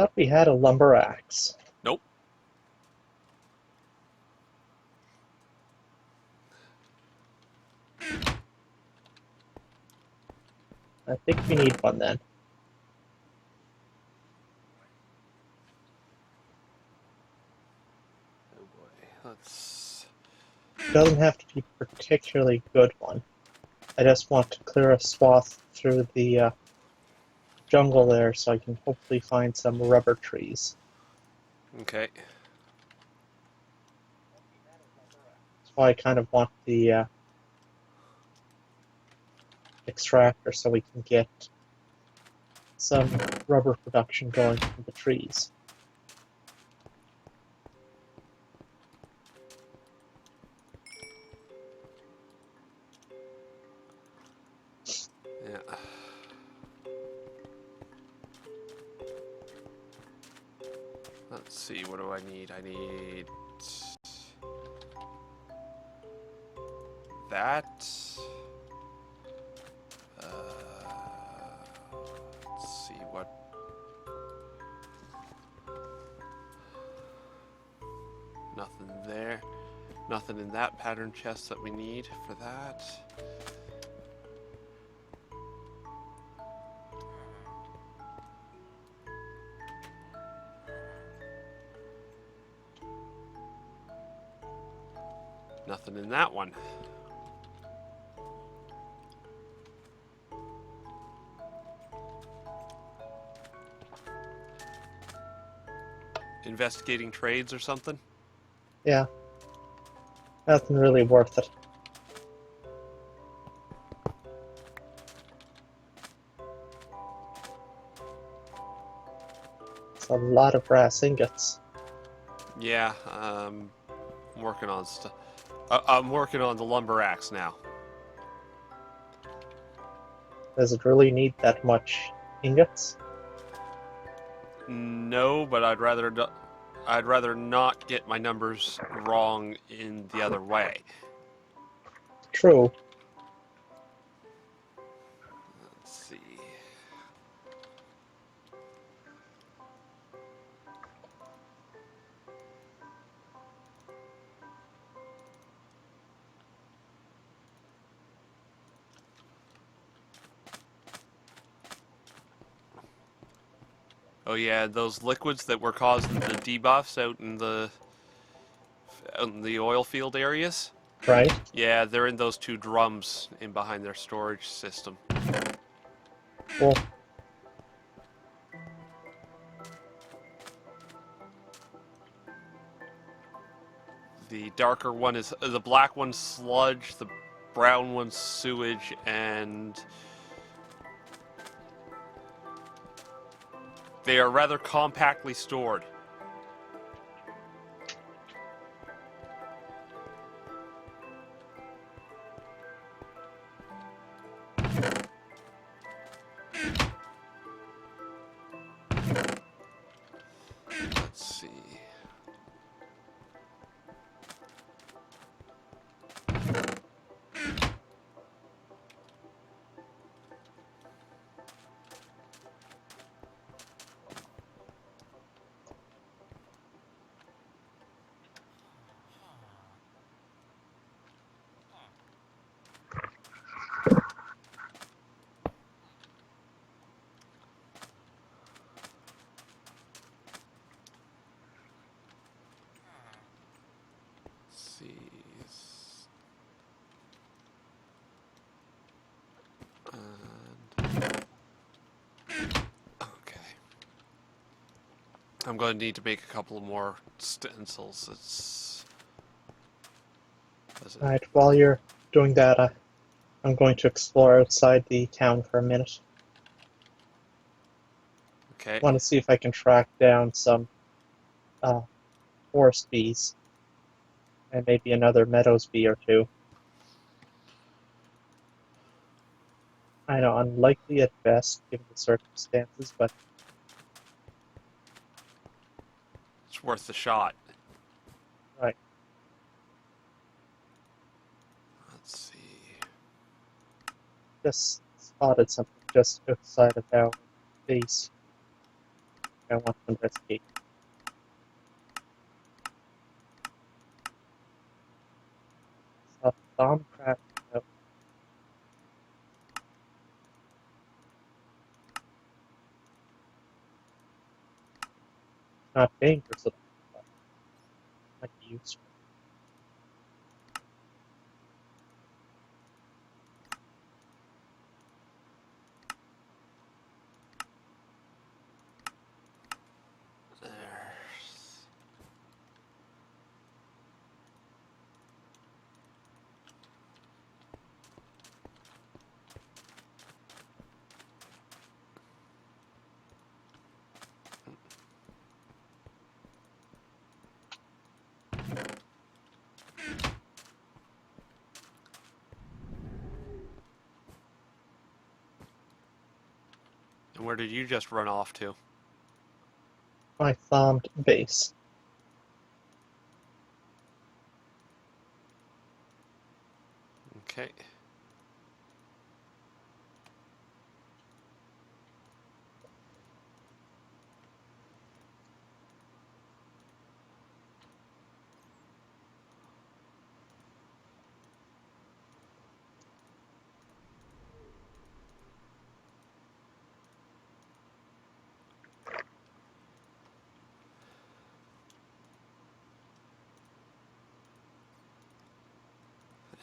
thought we had a lumber axe. Nope. I think we need one then. Oh boy, let's... It doesn't have to be a particularly good one. I just want to clear a swath through the jungle there so I can hopefully find some rubber trees. Okay. That's why I kind of want the extractor so we can get some rubber production going from the trees. Yeah. Let's see, what do I need? I need... that. Let's see what... Nothing there. Nothing in that pattern chest that we need for that. Nothing in that one. Investigating trades or something? Yeah. Nothing really worth it. It's a lot of brass ingots. Yeah, I'm working on stuff. I'm working on the lumber axe now. Does it really need that much ingots? No, but I'd rather not get my numbers wrong in the other way. True. Let's see. Oh yeah, those liquids that were causing the debuffs out in the oil field areas. Right? Yeah, they're in those two drums in behind their storage system. Cool. The darker one is the black one's sludge, the brown one's sewage, and they are rather compactly stored. Let's see. See. Okay. I'm going to need to make a couple more stencils. Alright, while you're doing that, I'm going to explore outside the town for a minute. Okay. I want to see if I can track down some forest bees. And maybe another meadows bee or two. I know, unlikely at best, given the circumstances, but It's worth the shot. right. Let's see. Just spotted something just outside of our base. I want to investigate. So, bomb craft. No, not dangerous at all, but might be useful. There's... And where did you just run off to? My farmed base. Okay.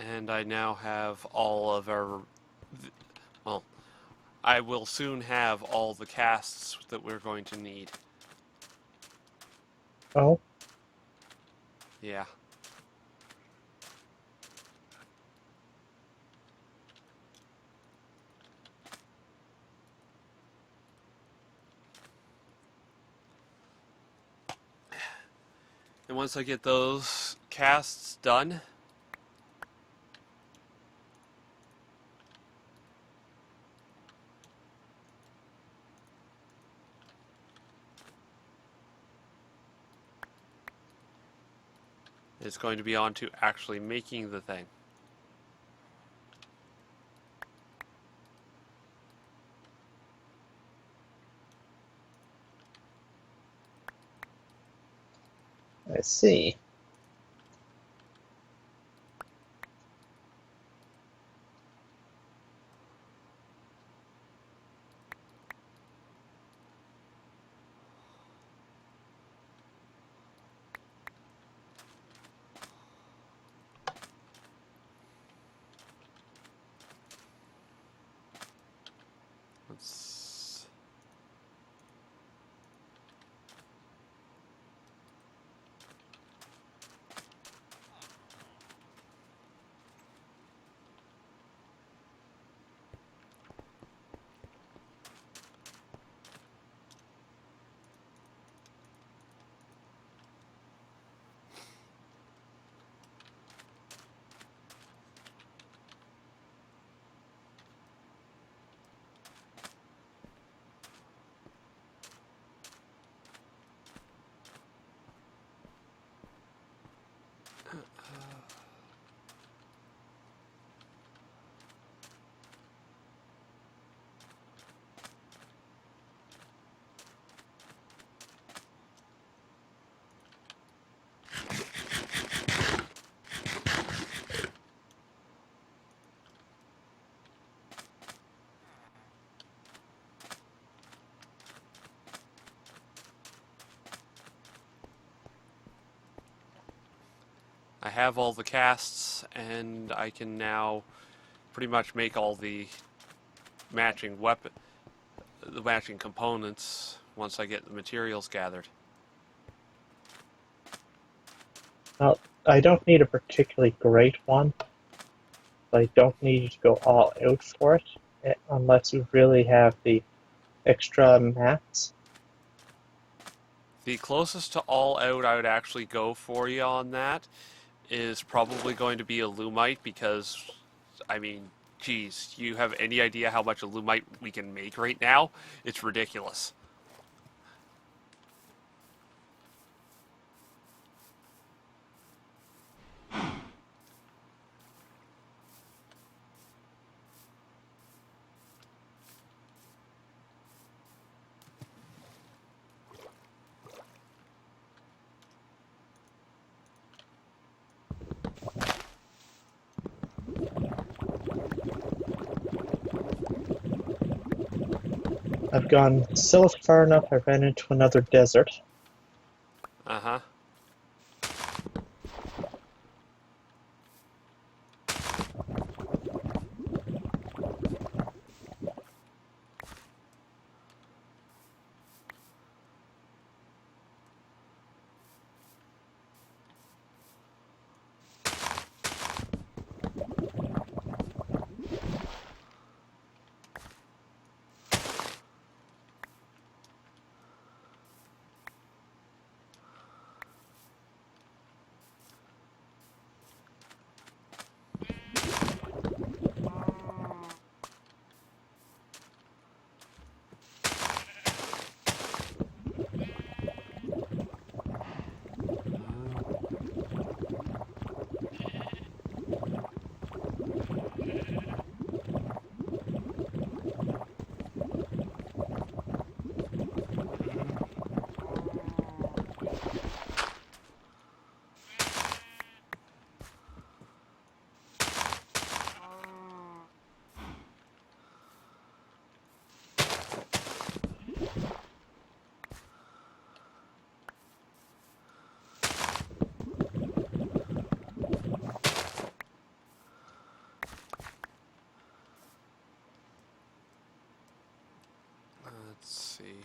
And I now have all of our... Well, I will soon have all the casts that we're going to need. Oh, Yeah. And once I get those casts done, it's going to be on to actually making the thing. I see. Let's... I have all the casts, and I can now pretty much make all the matching the matching components once I get the materials gathered. Well, I don't need a particularly great one. But I don't need you to go all out for it unless you really have the extra mats. The closest to all out I would actually go for you on that is probably going to be a Lumite because, I mean, geez, you have any idea how much a Lumite we can make right now? It's ridiculous. I've gone south far enough, I ran into another desert. Uh-huh. Let's see.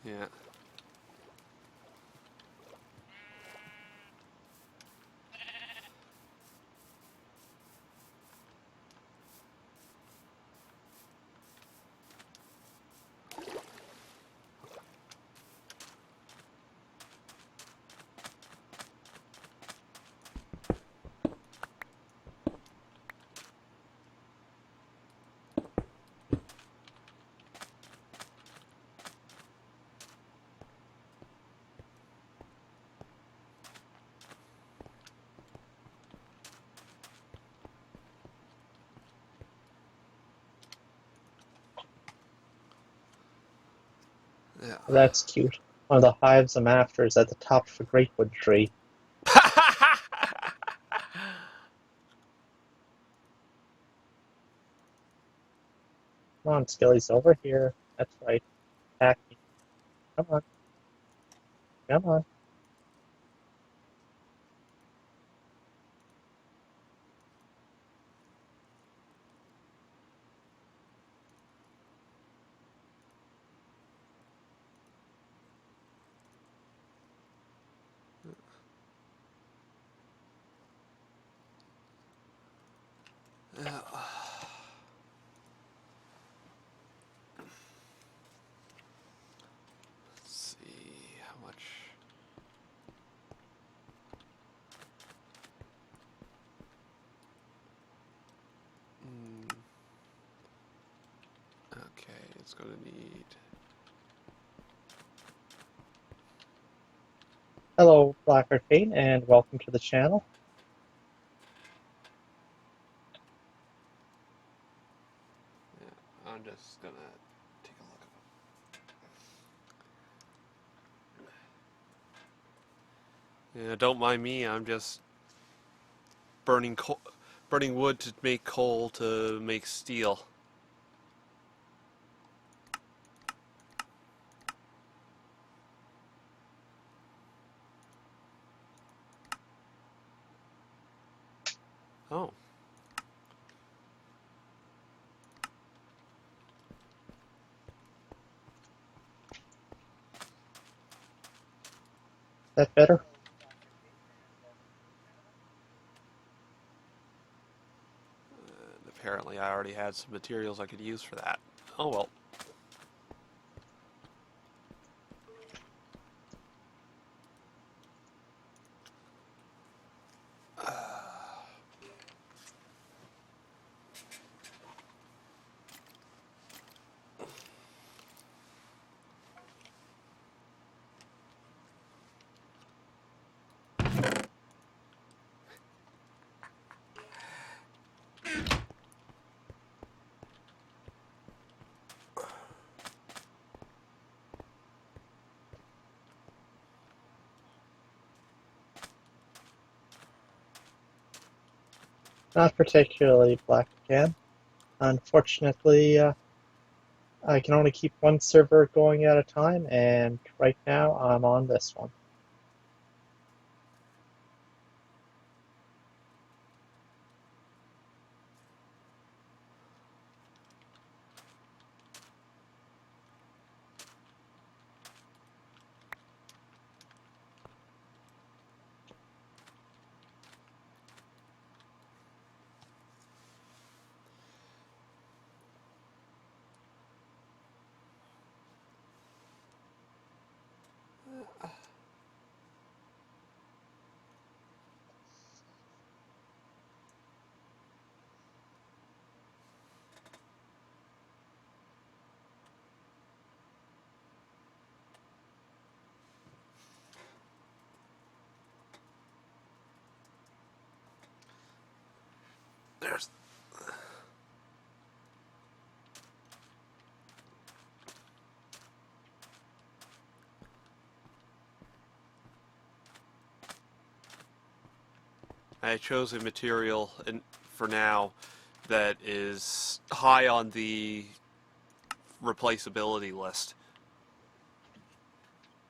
Yeah. Yeah. That's cute. One of the hives I'm after is at the top of a greatwood tree. Come on, Skilly's over here. That's right. Attack me. Come on. Come on. Yeah. Let's see how much. Okay, it's gonna need. Hello, Black Arcane, and welcome to the channel. Yeah, I'm just gonna take a look at it. Yeah, don't mind me. I'm just burning wood to make coal to make steel. Oh, Is that better? apparently. Apparently I already had some materials I could use for that. Oh well. Not particularly black again. Unfortunately, I can only keep one server going at a time, and right now I'm on this one. There's I chose a material for now that is high on the replaceability list.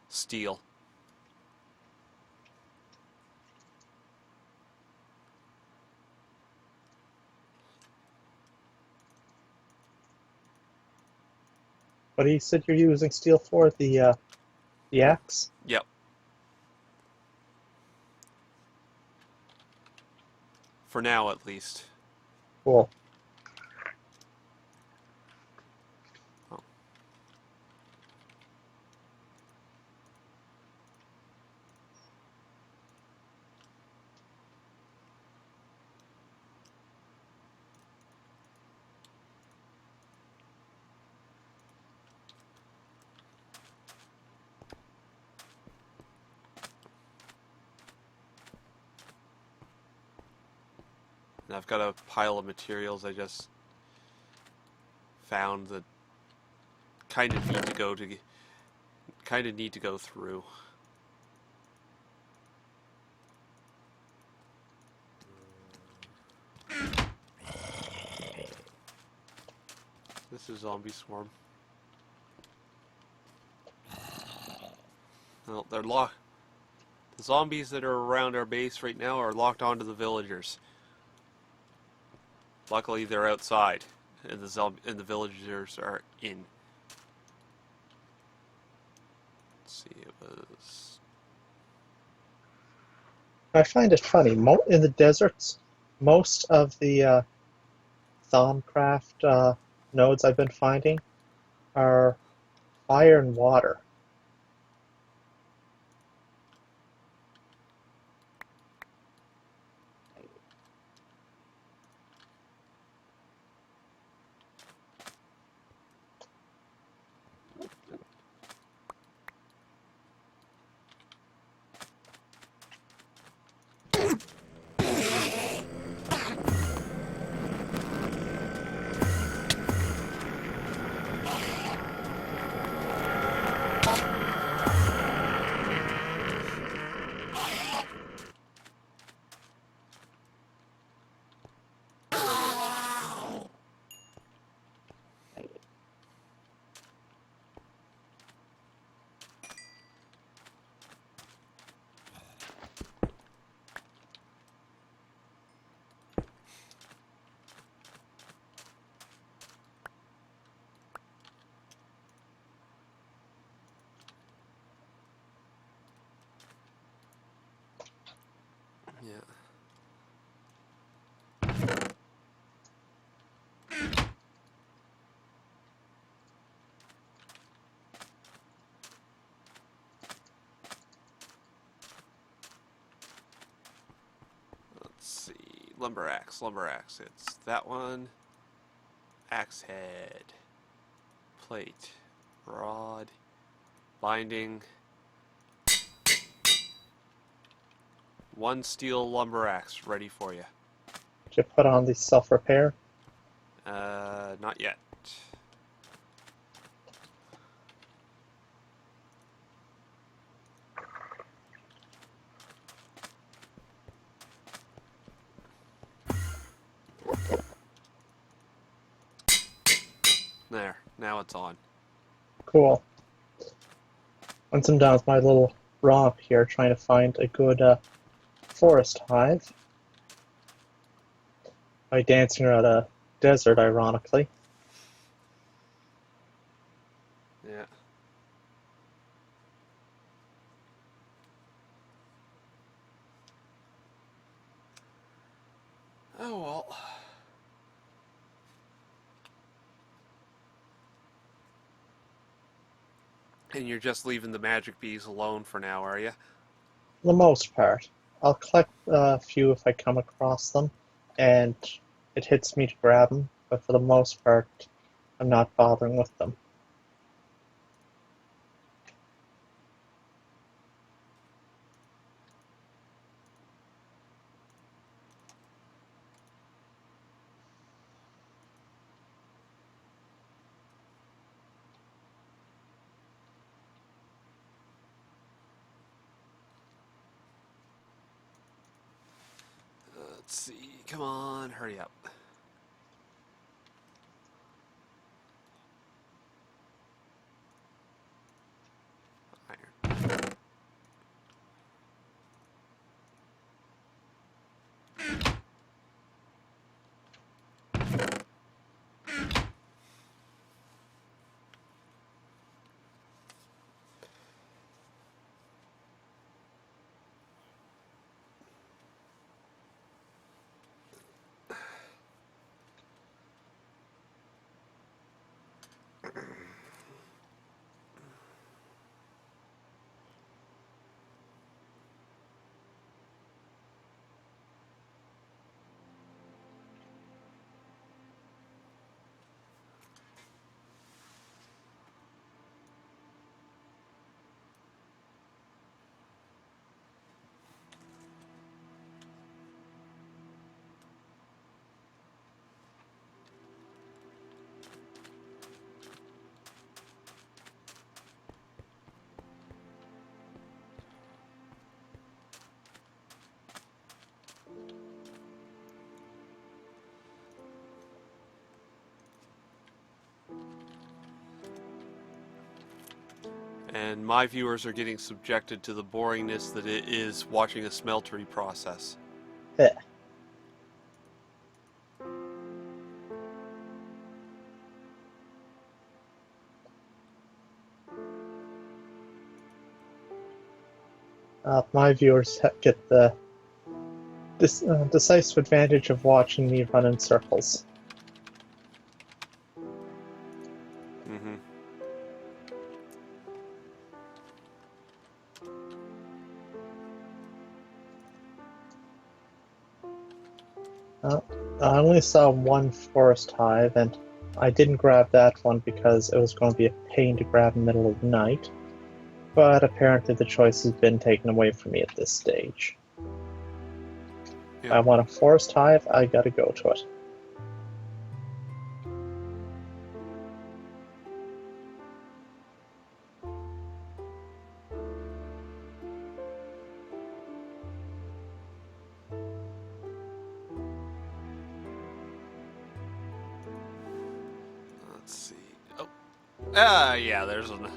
Steel. What you said you're using steel for? The axe? Yep. For now, at least. Cool. Oh. And I've got a pile of materials I just found that kind of need to go through. This is Zombie Swarm. Well, they're locked. The zombies that are around our base right now are locked onto the villagers. Luckily, they're outside, and the villagers are in. Let's see, it was. I find it funny. In the deserts, most of the Thaumcraft nodes I've been finding are fire and water. lumber axe, lumber axe. It's that one. Axe head. Plate. Rod. Binding. One steel lumber axe ready for you. Did you put on the self-repair? Not yet. There, now it's on. Cool. Once I'm done with my little romp here, trying to find a good forest hive by dancing around a desert, ironically. Yeah. Oh well. And you're just leaving the magic bees alone for now, are you? For the most part. I'll collect a few if I come across them, and it hits me to grab them, but for the most part, I'm not bothering with them. Let's see. Come on, hurry up. Iron. And my viewers are getting subjected to the boringness that it is watching a smeltery process. Heh. My viewers get the decisive advantage of watching me run in circles. Mm-hmm. I only saw one forest hive, and I didn't grab that one because it was going to be a pain to grab in the middle of the night. But apparently the choice has been taken away from me at this stage. Yeah. I want a forest hive, I gotta go to it. Let's see. Oh. Yeah, there's an.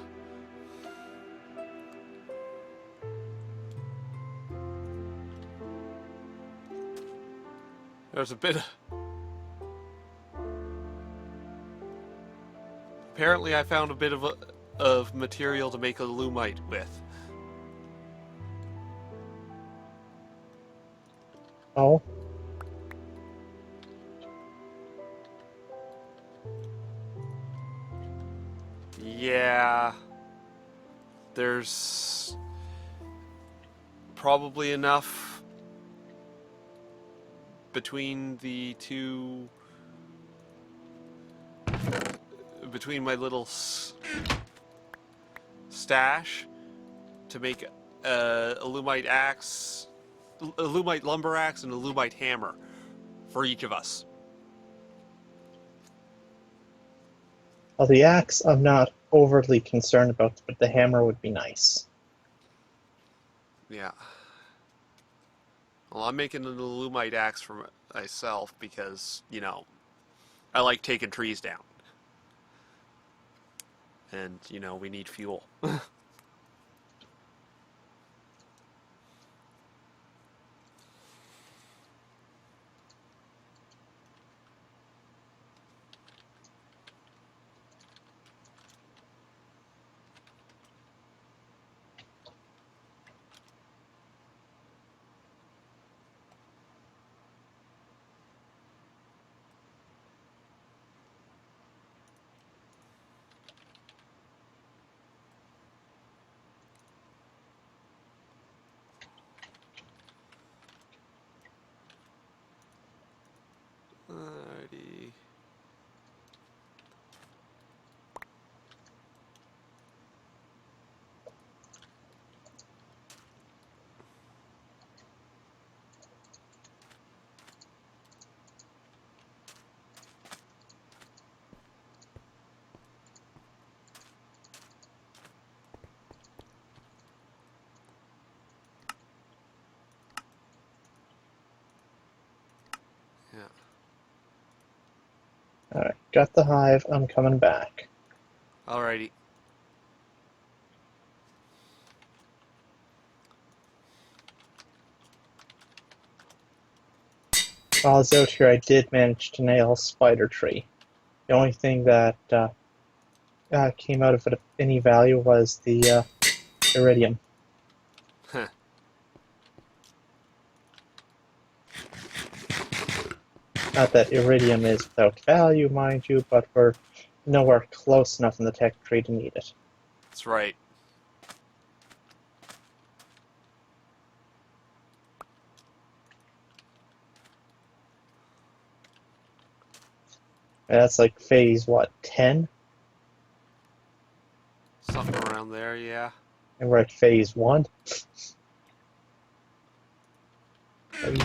There's a bit of. Apparently, I found a bit of material to make a lumite with. Oh? Yeah. There's probably enough between the two, between my little stash to make a Lumite axe, a Lumite lumber axe, and a Lumite hammer for each of us. Well, the axe I'm not overly concerned about, but the hammer would be nice. Yeah. Well, I'm making an Lumite axe for myself because, you know, I like taking trees down. And, you know, we need fuel. Alrighty. Yeah. Alright, got the hive, I'm coming back. Alrighty. While I was out here, I did manage to nail Spider Tree. The only thing that came out of it of any value was the iridium. Huh. Not that iridium is without value, mind you, but we're nowhere close enough in the tech tree to need it. That's right. And that's like phase, what, 10? Something around there, yeah. And we're at phase 1?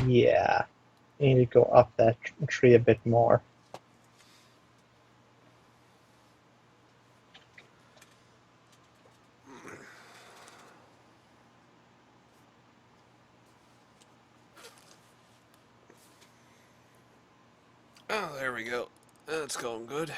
Yeah. You need to go up that tree a bit more. Oh, there we go. That's going good.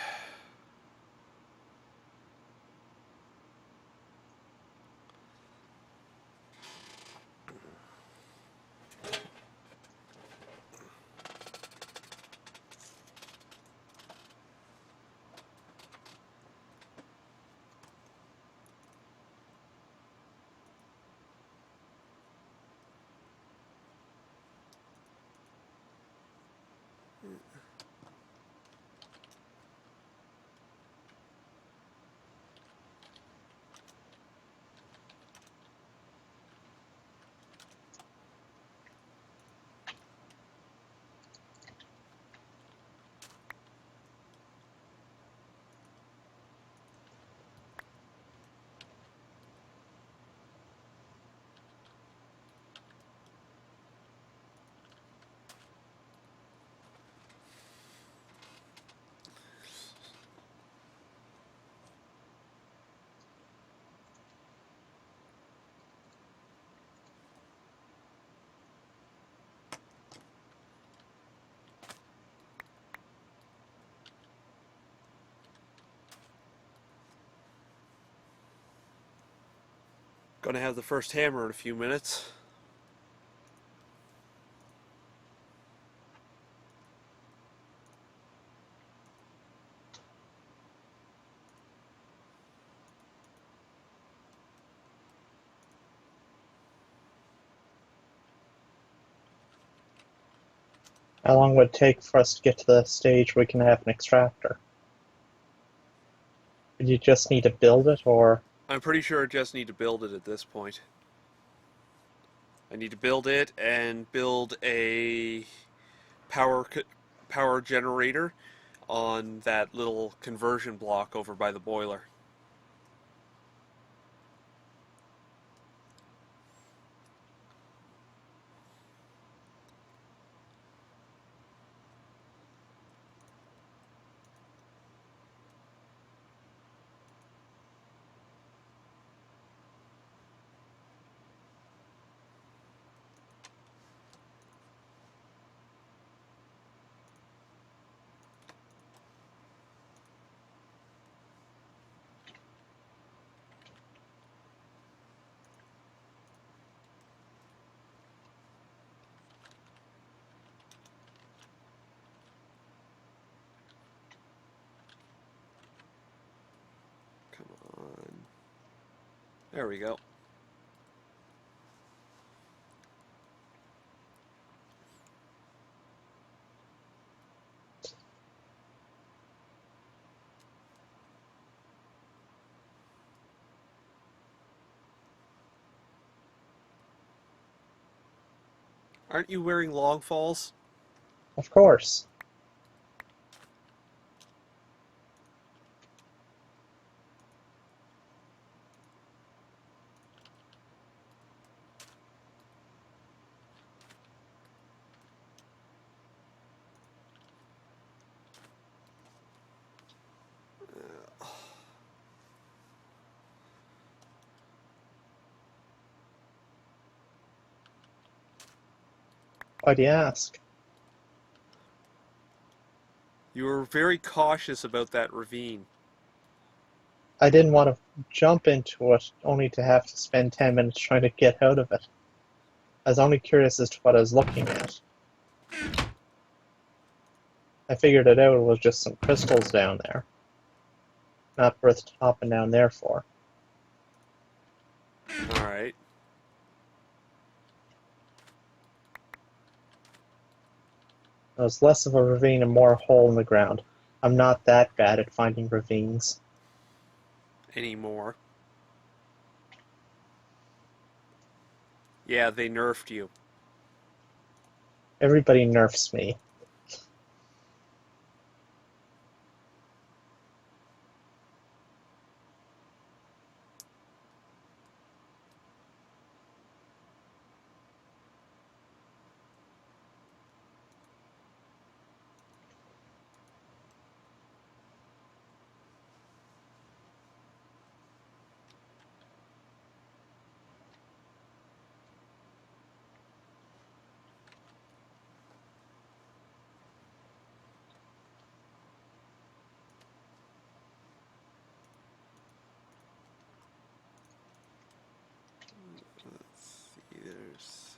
Gonna have the first hammer in a few minutes. How long would it take for us to get to the stage where we can have an extractor? Would you just need to build it, or... I'm pretty sure I just need to build it at this point. I need to build it and build a power power generator on that little conversion block over by the boiler. Come on. There we go. Aren't you wearing long falls? Of course. Why do you ask? You were very cautious about that ravine. I didn't want to jump into it only to have to spend 10 minutes trying to get out of it. I was only curious as to what I was looking at. I figured it out, it was just some crystals down there. Not worth hopping down there for. Alright. It was less of a ravine and more a hole in the ground. I'm not that bad at finding ravines. Anymore. Yeah, they nerfed you. Everybody nerfs me. Let's see, there's...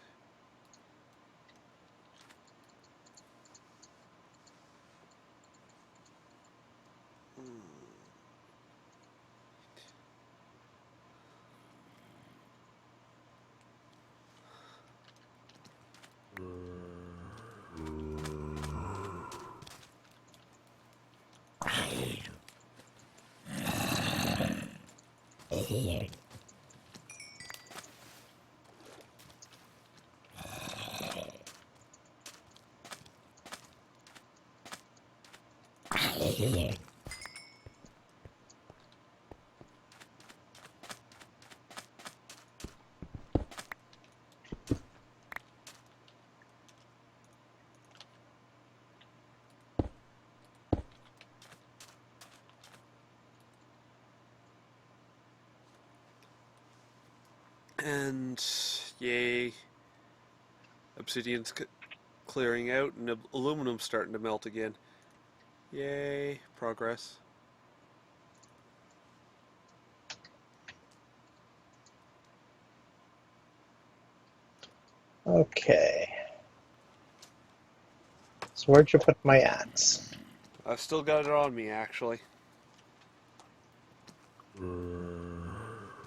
And yay, obsidian's clearing out and aluminum's starting to melt again. Yay, progress. Okay. So where'd you put my axe? I've still got it on me, actually.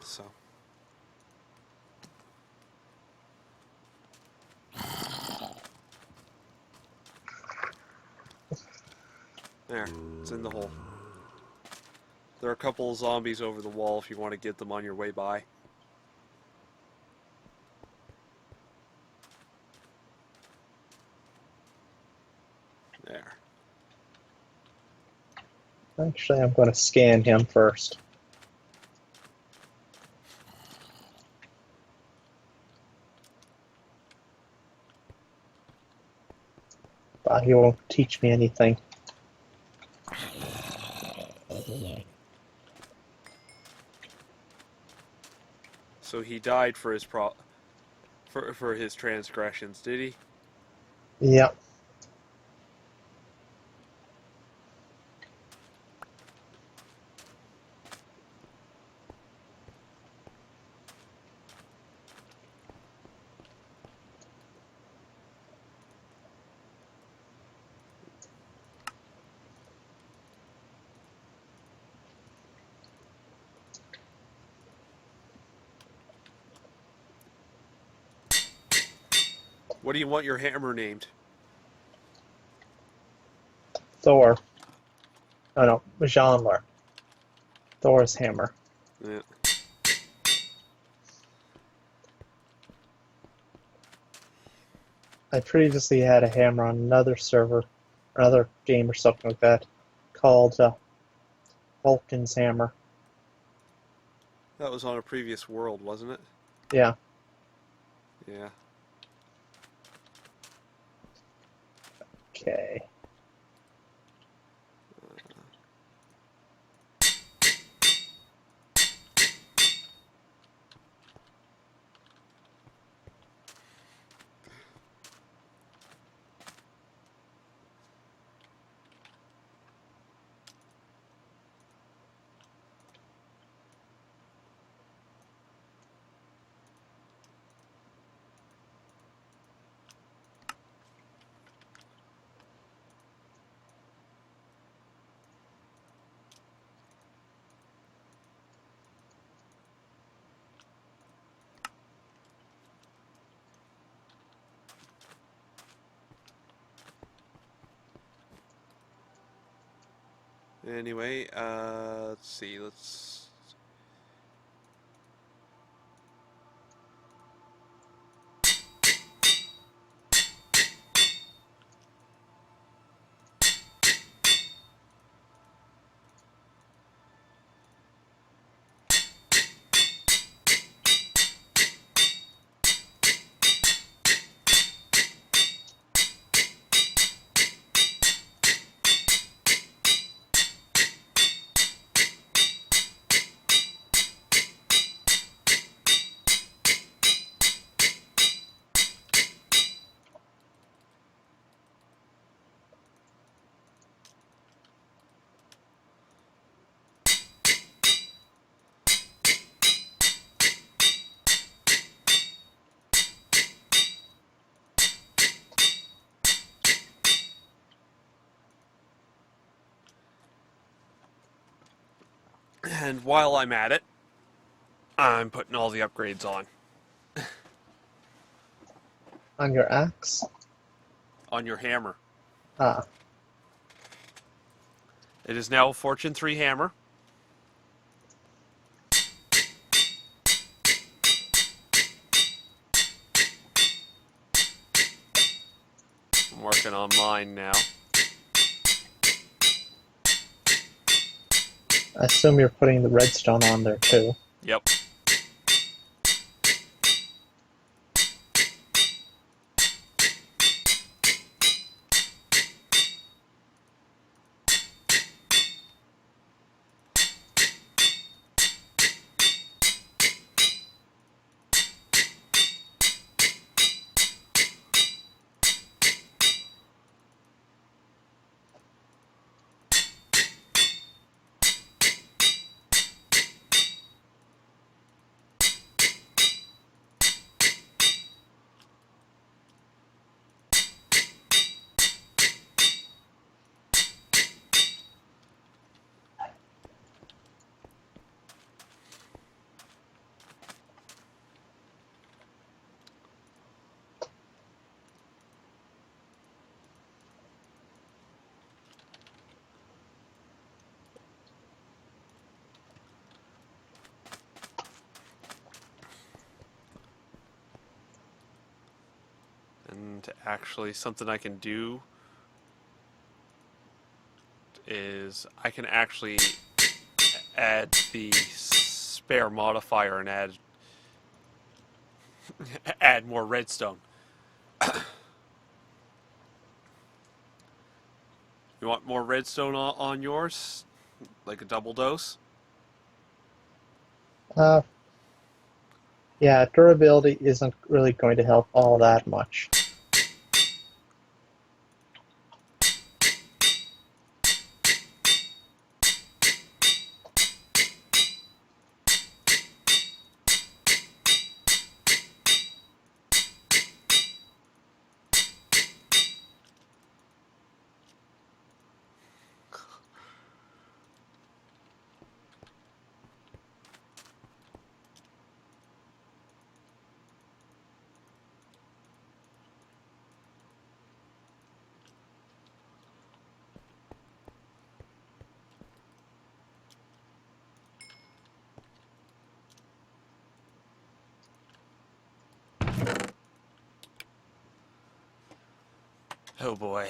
So. There, it's in the hole. There are a couple of zombies over the wall if you want to get them on your way by. There. Actually, I'm going to scan him first. But he won't teach me anything. So he died for his for his transgressions, did he? Yep. What do you want your hammer named? Thor. Oh no, Mjolnir. Thor's hammer. Yeah. I previously had a hammer on another server, another game or something like that, called Vulcan's Hammer. That was on a previous world, wasn't it? Yeah. Yeah. Okay. Anyway, let's see. Let's. And while I'm at it, I'm putting all the upgrades on. On your axe? On your hammer. Ah. It is now a Fortune 3 hammer. I'm working on mine now. I assume you're putting the redstone on there too. Yep. And actually, something I can do is I can actually add the spare modifier and add more redstone. You want more redstone on yours? Like a double dose? Uh, yeah, durability isn't really going to help all that much. Oh boy.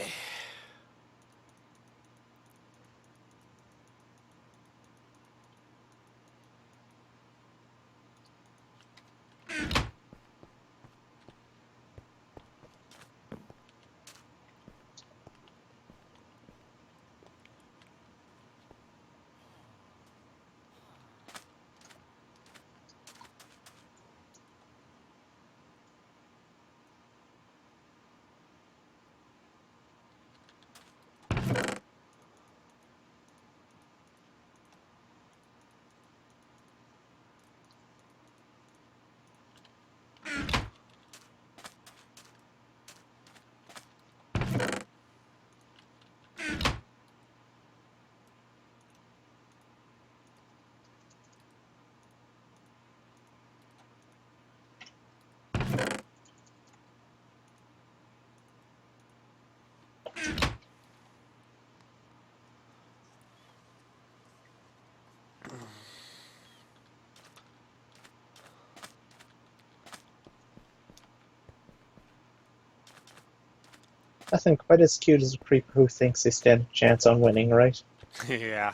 Nothing quite as cute as a creeper who thinks they stand a chance on winning, right? Yeah.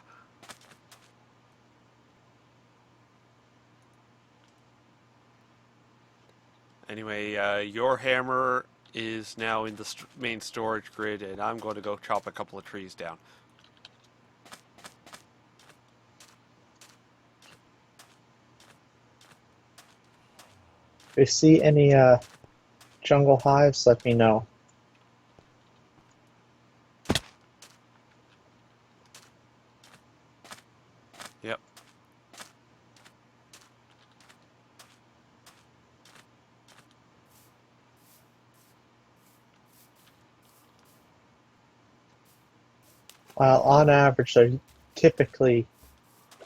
Anyway, your hammer is now in the main storage grid, and I'm going to go chop a couple of trees down. If you see any jungle hives, let me know. Yep. While on average, they're typically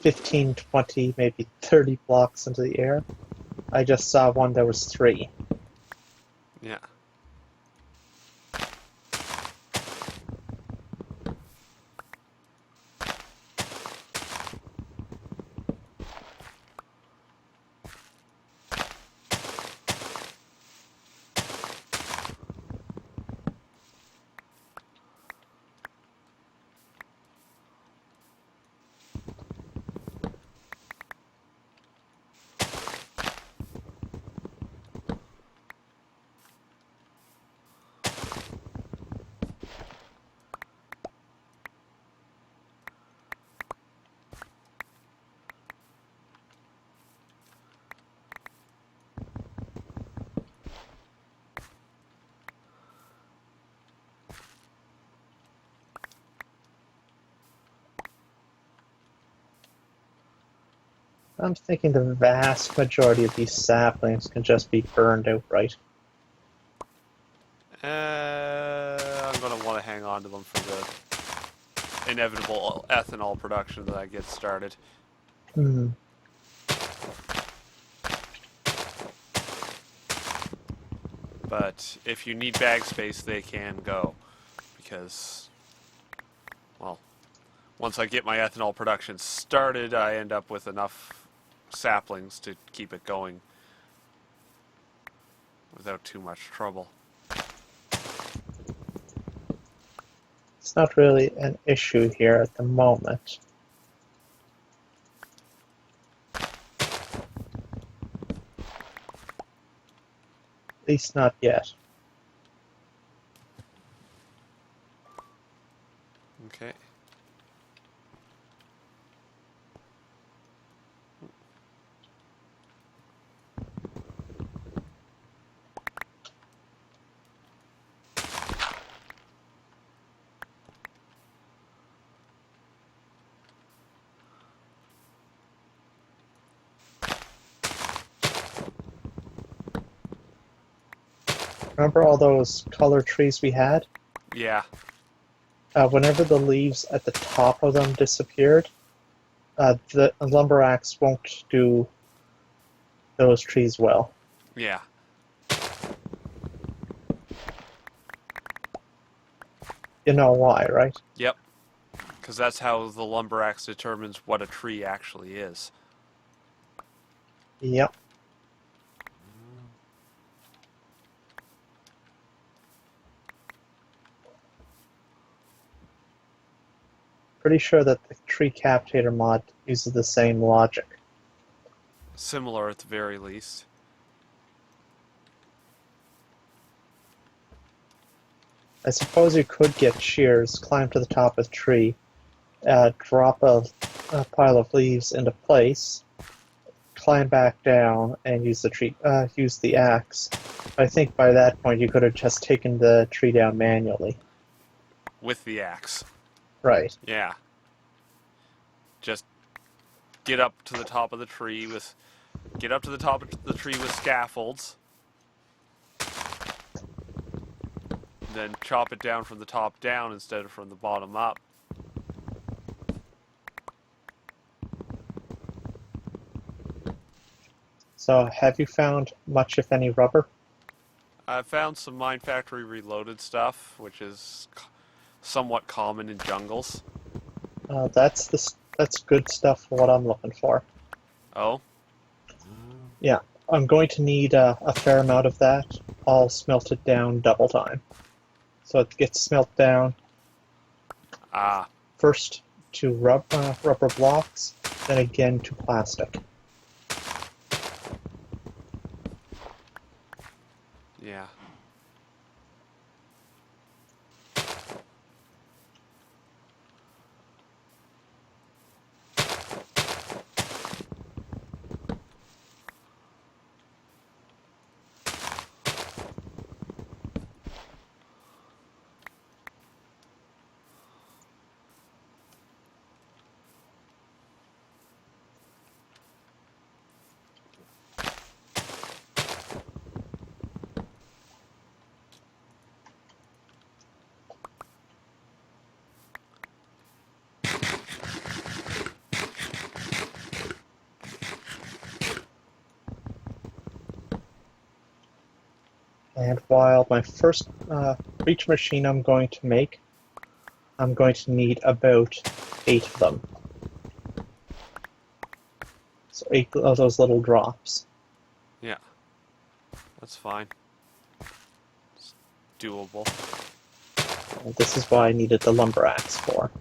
15, 20, maybe 30 blocks into the air. I just saw one that was 3. Yeah. I'm thinking the vast majority of these saplings can just be burned outright. I'm going to want to hang on to them for the inevitable ethanol production that I get started. Hmm. But if you need bag space, they can go. Because, well, once I get my ethanol production started, I end up with enough saplings to keep it going without too much trouble. That's not really an issue here at the moment. At least not yet. Okay. Remember all those color trees we had? Yeah. Whenever the leaves at the top of them disappeared, the lumber axe won't do those trees well. Yeah. You know why, right? Yep. Because that's how the lumber axe determines what a tree actually is. Yep. Pretty sure that the tree captator mod uses the same logic. Similar at the very least. I suppose you could get shears, climb to the top of the tree, drop a pile of leaves into place, climb back down, and use the axe. I think by that point you could have just taken the tree down manually. With the axe. Right. Yeah. Just get up to the top of the tree with scaffolds. Then chop it down from the top down instead of from the bottom up. So, have you found much, if any, rubber? I found some Mine Factory Reloaded stuff, which is somewhat common in jungles. That's good stuff for what I'm looking for. Oh? Yeah, I'm going to need a fair amount of that, all smelted down double time. So it gets smelt down Ah. first to rubber blocks, then again to plastic. Yeah. And while my first breach machine I'm going to make, I'm going to need about 8 of them. So 8 of those little drops. Yeah. That's fine. It's doable. And this is what I needed the lumber axe for.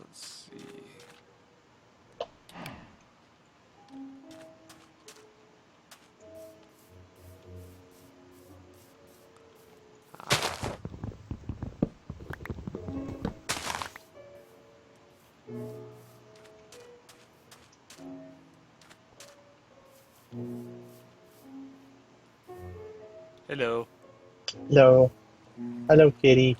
Let's see. Hello. Hello. Hello, kitty.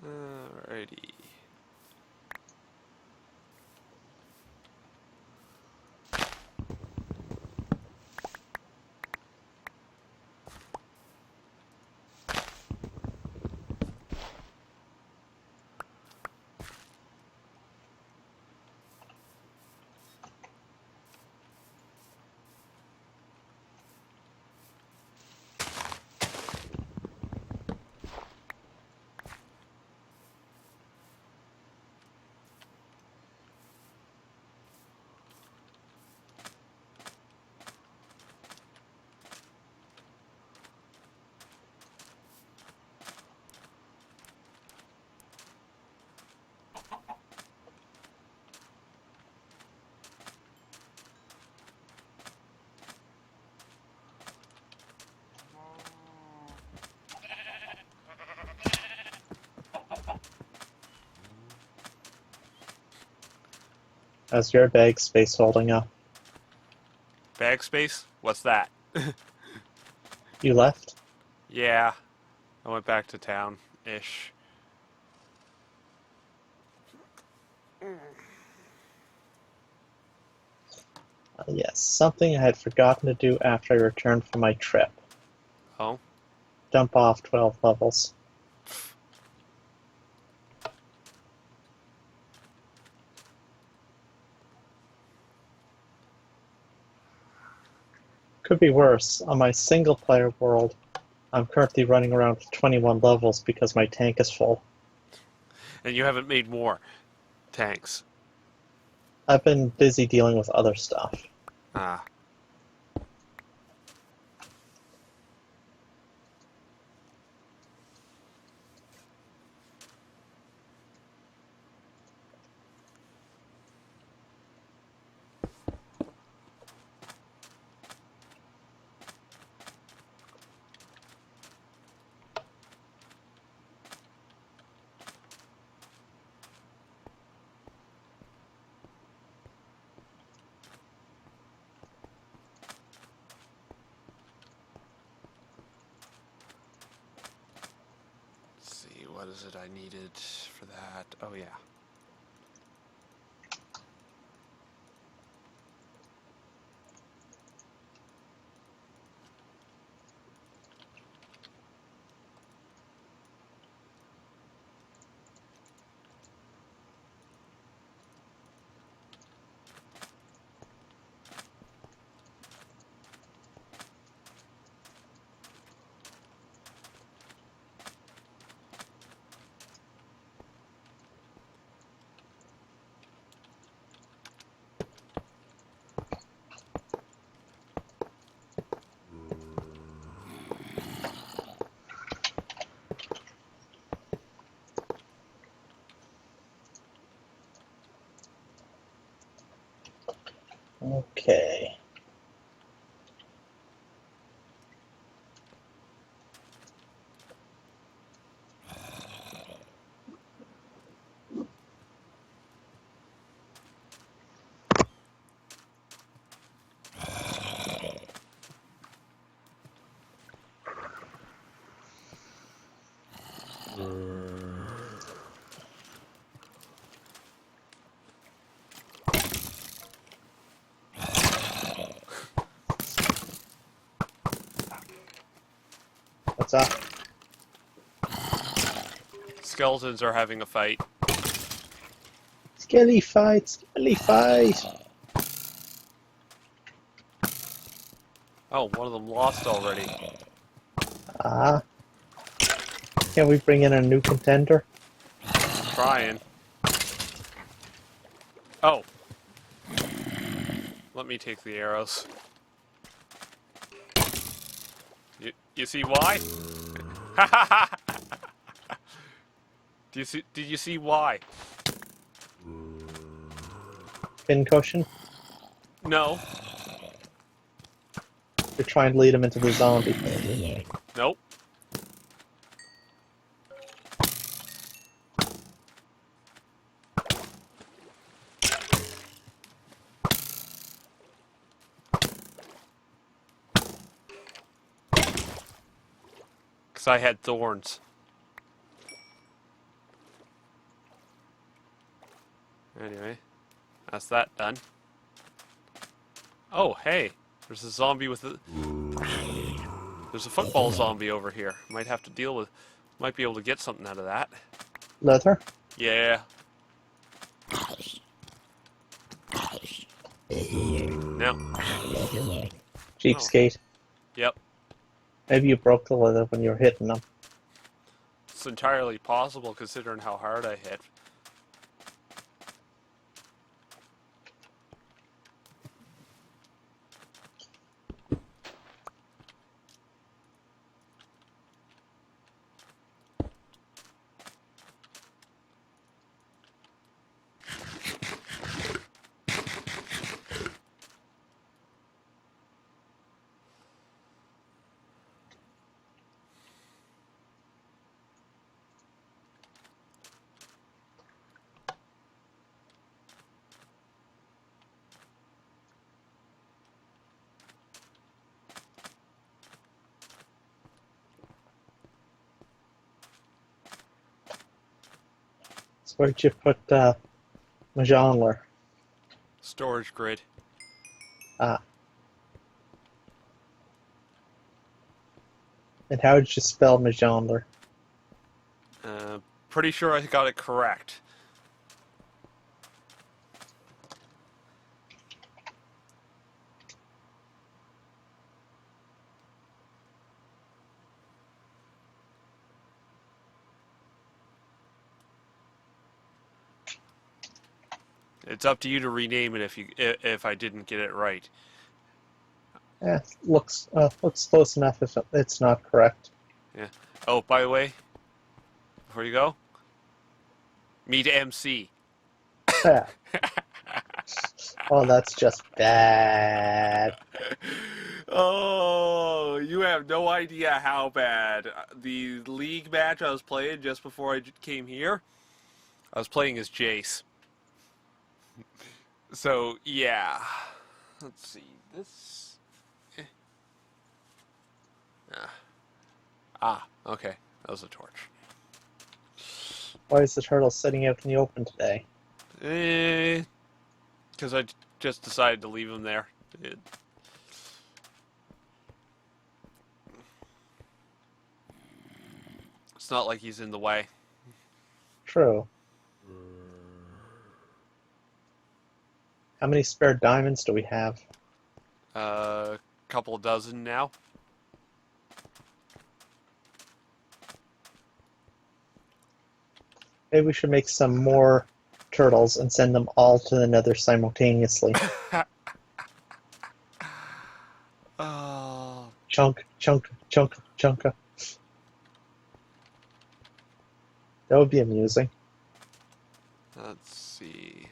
Alrighty. How's your bag space holding up? Bag space? What's that? You left? Yeah, I went back to town-ish. Yes, something I had forgotten to do after I returned from my trip. Oh? Dump off 12 levels. Could be worse. On my single player world, I'm currently running around with 21 levels because my tank is full. And you haven't made more tanks. I've been busy dealing with other stuff. Ah. Let's see, what is it I needed for that? Oh, yeah. Okay. stuff. Skeletons are having a fight. Skelly fight, skelly fight. Oh, one of them lost already. Ah. Can we bring in a new contender? Trying. Oh. Let me take the arrows. You see why? Did you see why? Pincushion? No. You're trying to lead him into the zombie. Nope. Because I had thorns. Anyway, that's that done. Oh, hey, there's a zombie with a... There's a football zombie over here. Might have to deal with... Might be able to get something out of that. Leather? Yeah. No. Cheapskate. Yep. Maybe you broke the leather when you were hitting them. It's entirely possible considering how hard I hit. So where'd you put Majongler? Storage grid. Ah. And how did you spell Majongler? Pretty sure I got it correct. It's up to you to rename it if I didn't get it right. Eh, looks close enough if it's not correct. Yeah. Oh, by the way, before you go, meet MC. Yeah. Oh, that's just bad. Oh, you have no idea how bad. The league match I was playing just before I came here, I was playing as Jace. So, yeah. Let's see. This. Okay. That was a torch. Why is the turtle sitting out in the open today? Because I just decided to leave him there. It's not like he's in the way. True. How many spare diamonds do we have? Couple dozen now. Maybe we should make some more turtles and send them all to the nether simultaneously. Oh. Chunk, chunk, chunk, chunka. That would be amusing. Let's see.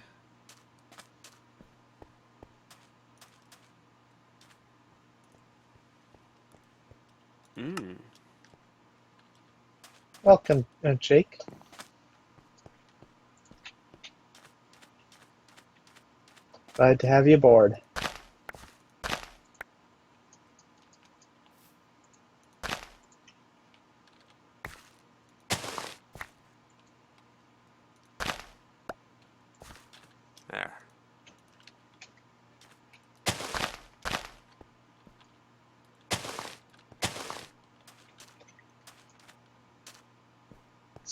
Welcome, Jake. Glad to have you aboard. There.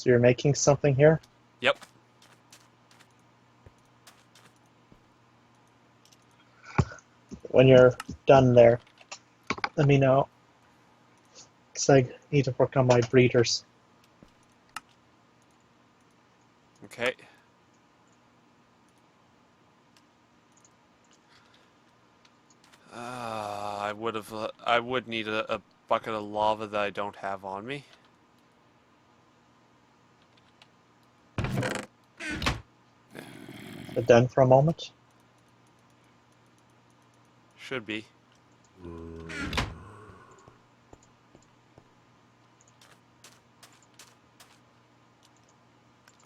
So you're making something here? Yep. When you're done there, let me know. Because I need to work on my breeders. Okay. I would need a bucket of lava that I don't have on me. So done for a moment. Should be.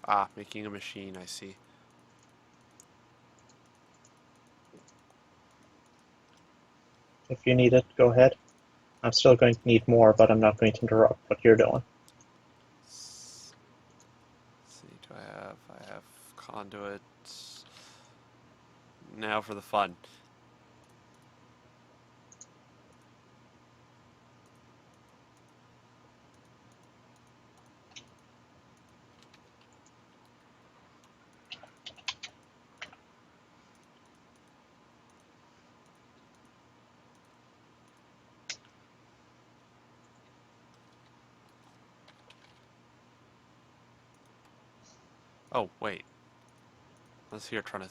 Ah, making a machine, I see. If you need it, go ahead. I'm still going to need more, but I'm not going to interrupt what you're doing. Let's see, do I have conduits. Now for the fun. Oh, wait. I was here trying to...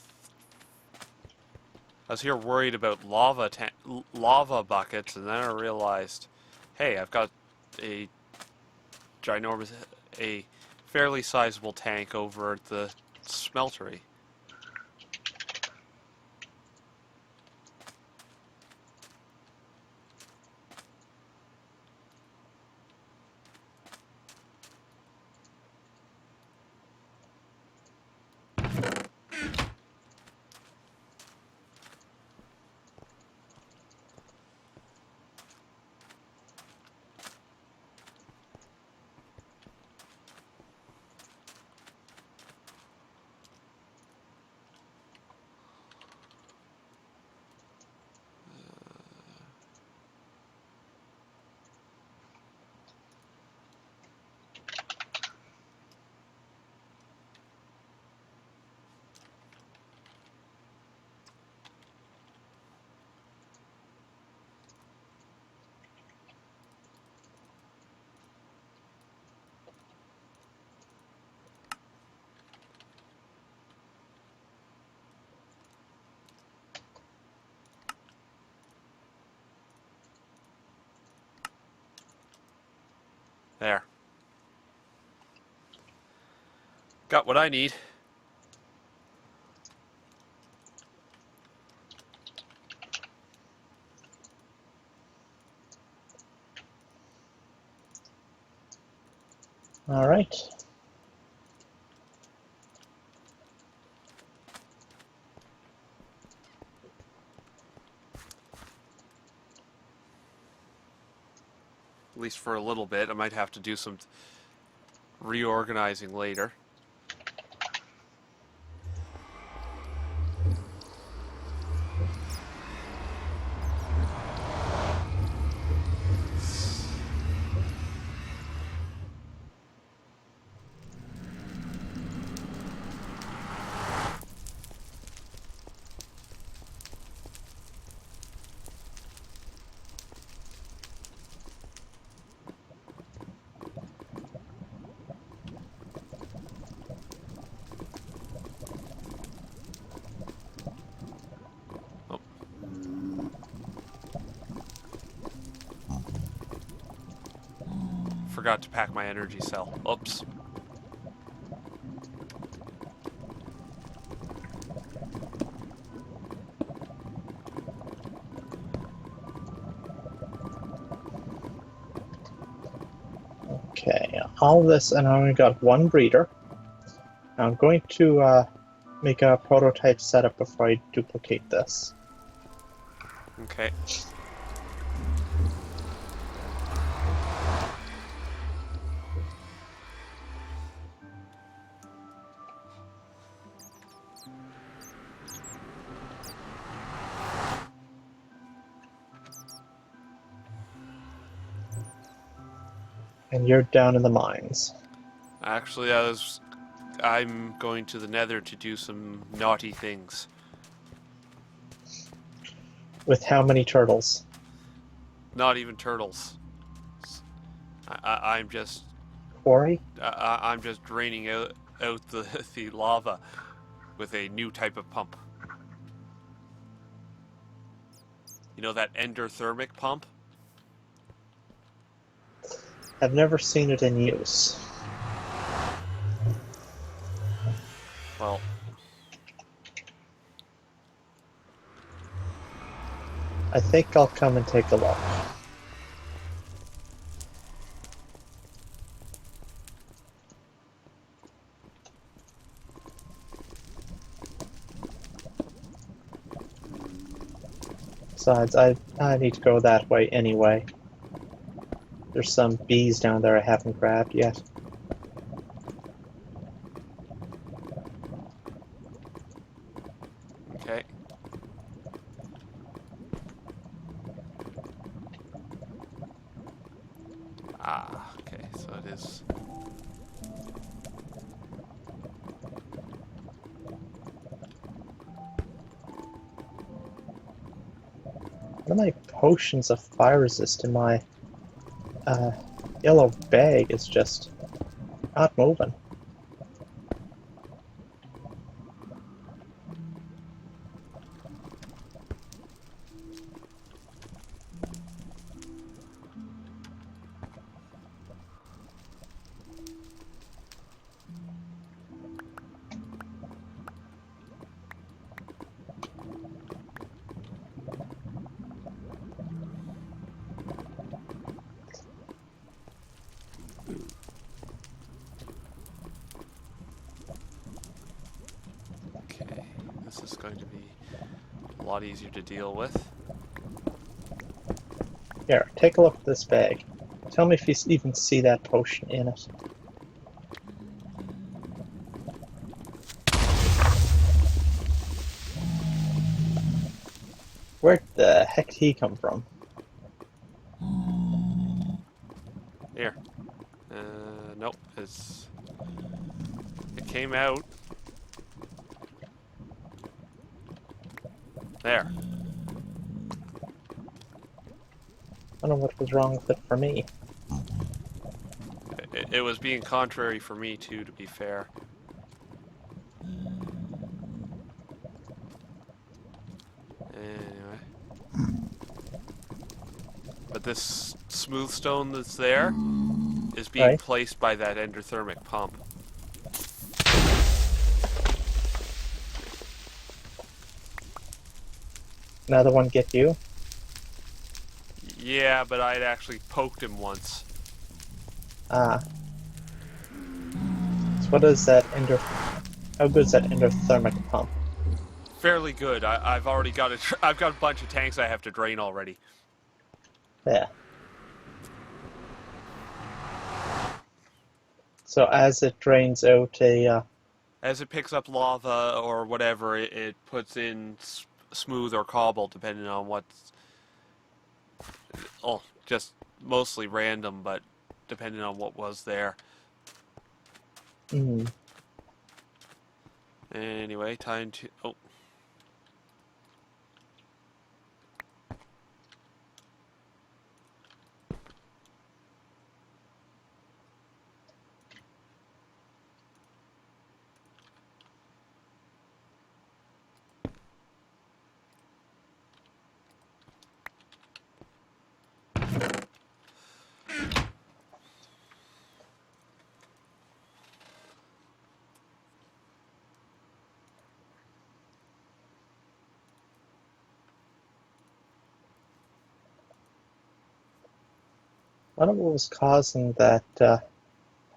I was here worried about lava buckets, and then I realized, hey, I've got a ginormous, a fairly sizable tank over at the smeltery. There. Got what I need. All right. At least for a little bit. I might have to do some reorganizing later. Oh. Forgot to pack my energy cell. Oops. Okay, all this, and I only got one breeder. I'm going to make a prototype setup before I duplicate this. Okay. And you're down in the mines. Actually, I'm going to the Nether to do some naughty things. With how many turtles? Not even turtles. I'm just Quarry? I'm just draining out the the lava with a new type of pump. You know that endothermic pump? I've never seen it in use. Well, I think I'll come and take a look. Besides, I need to go that way anyway. There's some bees down there I haven't grabbed yet. okay. Ah, okay. So it is. One of my potions of fire resist in my yellow bag is just not moving. Okay. This is going to be a lot easier to deal with. Here, take a look at this bag. Tell me if you even see that potion in it. Where the heck did he come from? Here. Nope. It came out. There. I don't know what was wrong with it for me. It was being contrary for me too, to be fair. Anyway. But this smooth stone that's there is being Right? placed by that endothermic pump. Another one get you? Yeah, but I'd actually poked him once. Ah. So what is that how good is that endothermic pump? Fairly good. I've already got I've got a bunch of tanks I have to drain already. Yeah. So as it drains out As it picks up lava or whatever, it puts in smooth or cobble, depending on what's. Oh, just mostly random, but depending on what was there. mm, Anyway, time to. Oh, I don't know what was causing that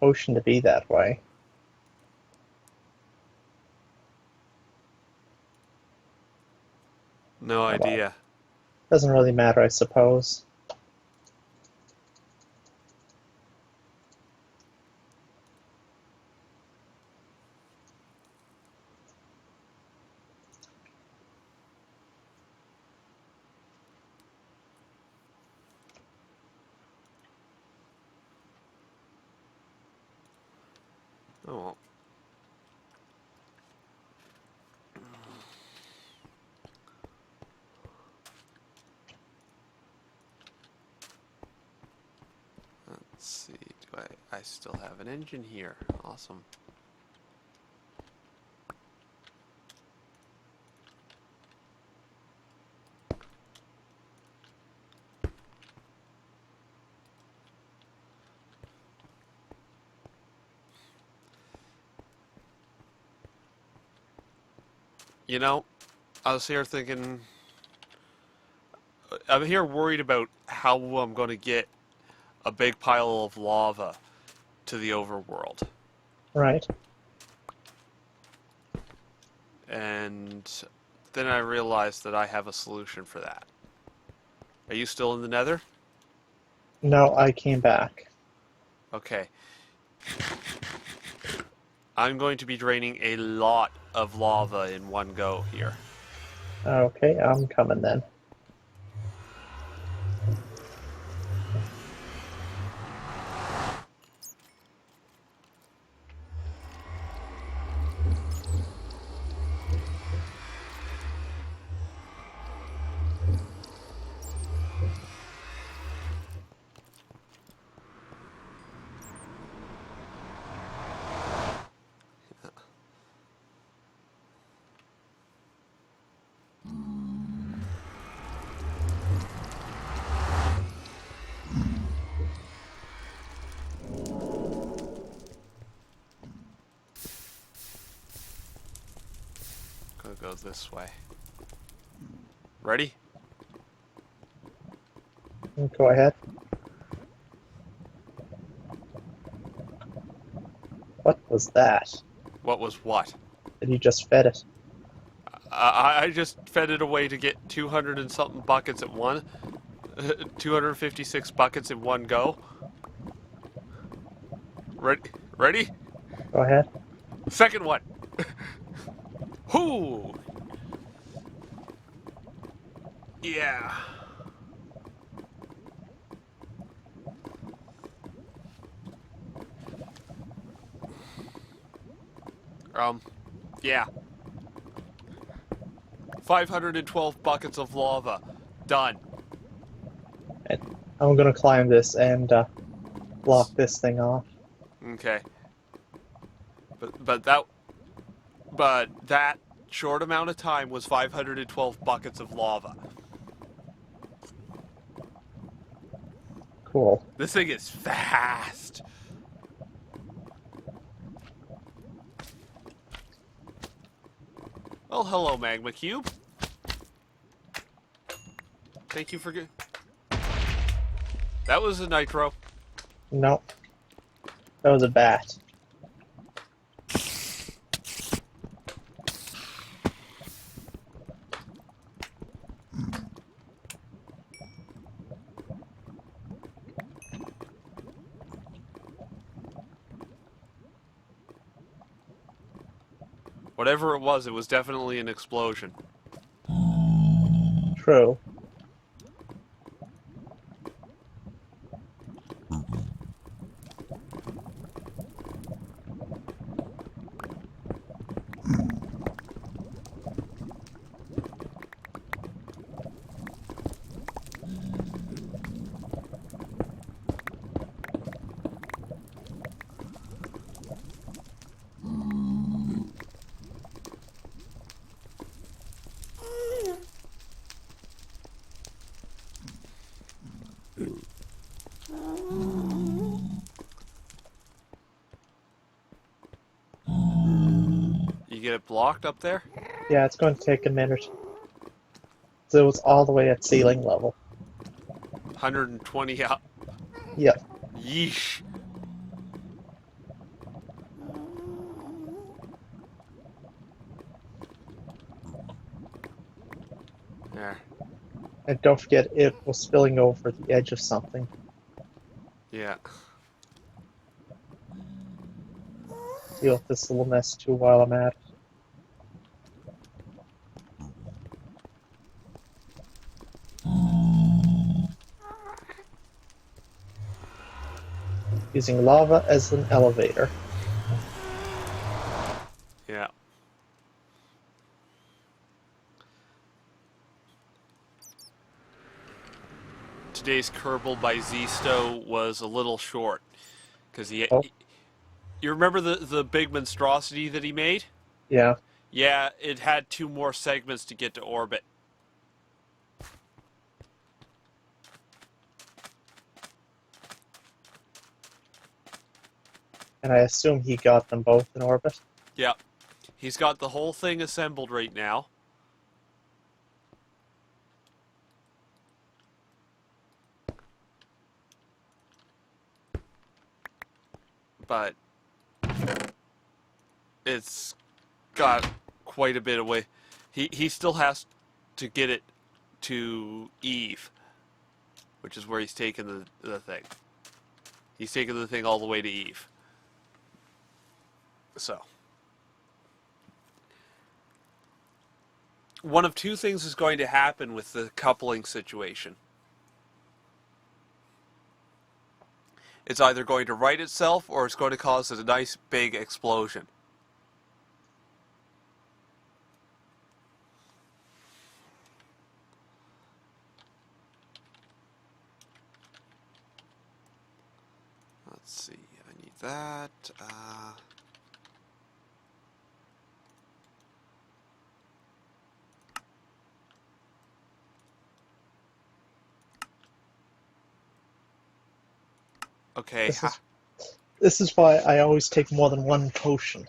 potion to be that way. no Oh well. idea. Doesn't really matter, I suppose. Oh well. Let's see. Do I still have an engine here? Awesome. You know, I was here thinking, I'm here worried about how I'm going to get a big pile of lava to the overworld. Right. And then I realized that I have a solution for that. Are you still in the nether? No, I came back. Okay. I'm going to be draining a lot of lava in one go here. Okay, I'm coming then. Gonna go this way. Ready? Go ahead. What was that? What was what? Did you just fed it? I just fed it away to get 200 and something buckets at one. 256 buckets in one go. Ready? Go ahead. Second one. Whoo! Yeah. Yeah. 512 buckets of lava. Done. And I'm gonna climb this and block this thing off. Okay. But that short amount of time was 512 buckets of lava. Cool. This thing is fast. Oh, hello, Magma Cube. Thank you for That was a nitro. No. That was a bat. Whatever it was definitely an explosion. True. You get it blocked up there? Yeah, it's going to take a minute. So it was all the way at ceiling level. 120 up. Yep. Yeesh. There. And don't forget, it was spilling over the edge of something. Yeah. Deal with this little mess too while I'm at it. Using lava as an elevator. Yeah. Today's Kerbal by Zisto was a little short because Oh, you remember the big monstrosity that he made? yeah. Yeah, it had 2 more segments to get to orbit. And I assume he got them both in orbit. Yeah, he's got the whole thing assembled right now. But it's got quite a bit of way. He still has to get it to Eve, which is where he's taking the thing. He's taking the thing all the way to Eve. So, one of two things is going to happen with the coupling situation. It's either going to right itself or it's going to cause a nice big explosion. Let's see, I need that. Okay. This is why I always take more than one potion.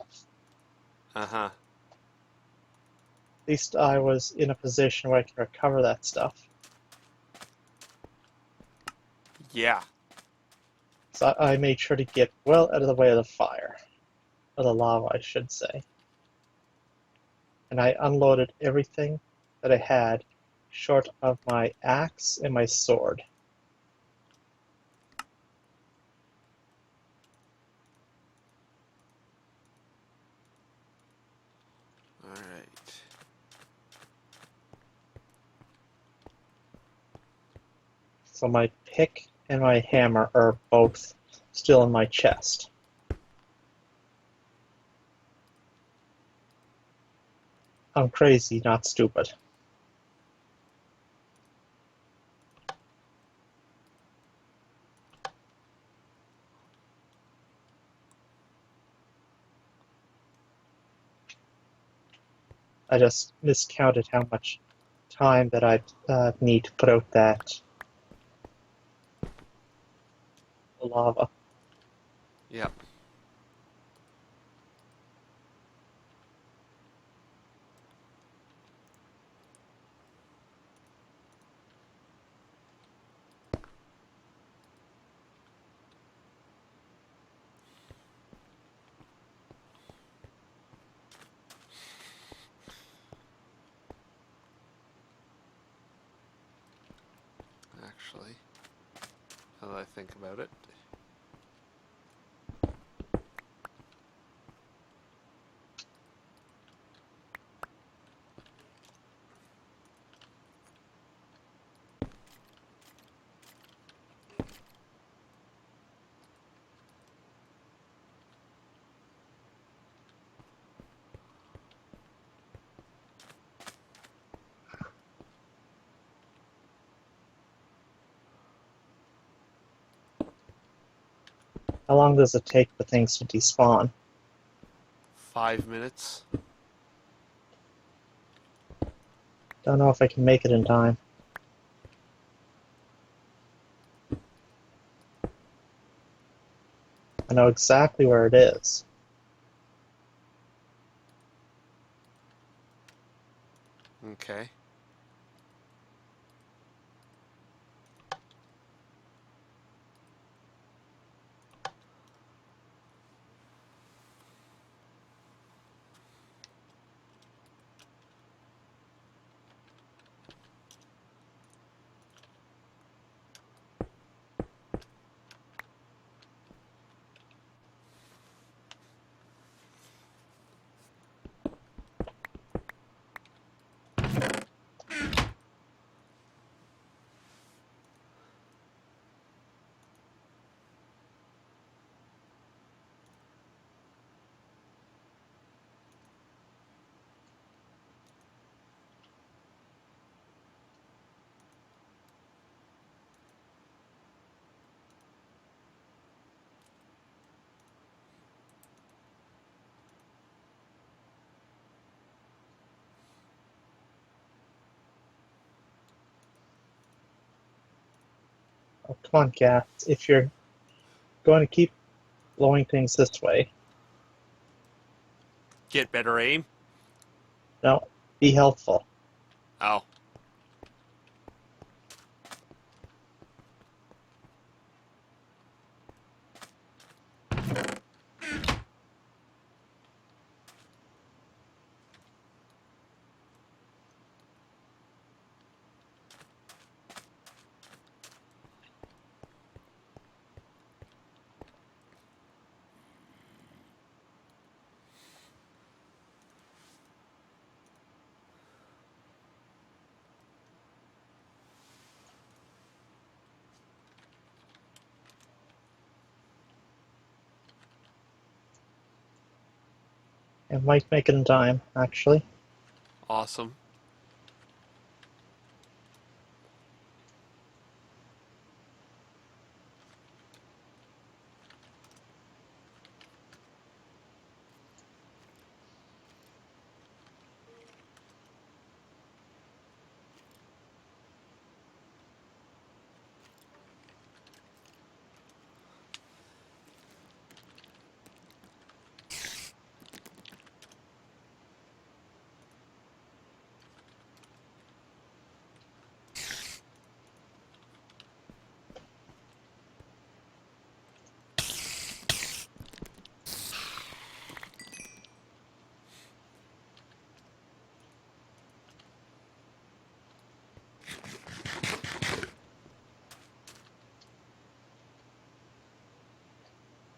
Uh-huh. At least I was in a position where I can recover that stuff. Yeah. So I made sure to get well out of the way of the fire. Or the lava, I should say. And I unloaded everything that I had, short of my axe and my sword. All right. So my pick and my hammer are both still in my chest. I'm crazy, not stupid. I just miscounted how much time that I need to put out that lava. Yep. Actually, now that I think about it. How long does it take for things to despawn? 5 minutes. Don't know if I can make it in time. I know exactly where it is. Okay. Come on, gas. If you're going to keep blowing things this way, Get better aim? no, be helpful. Oh. It might make it in time, actually. Awesome.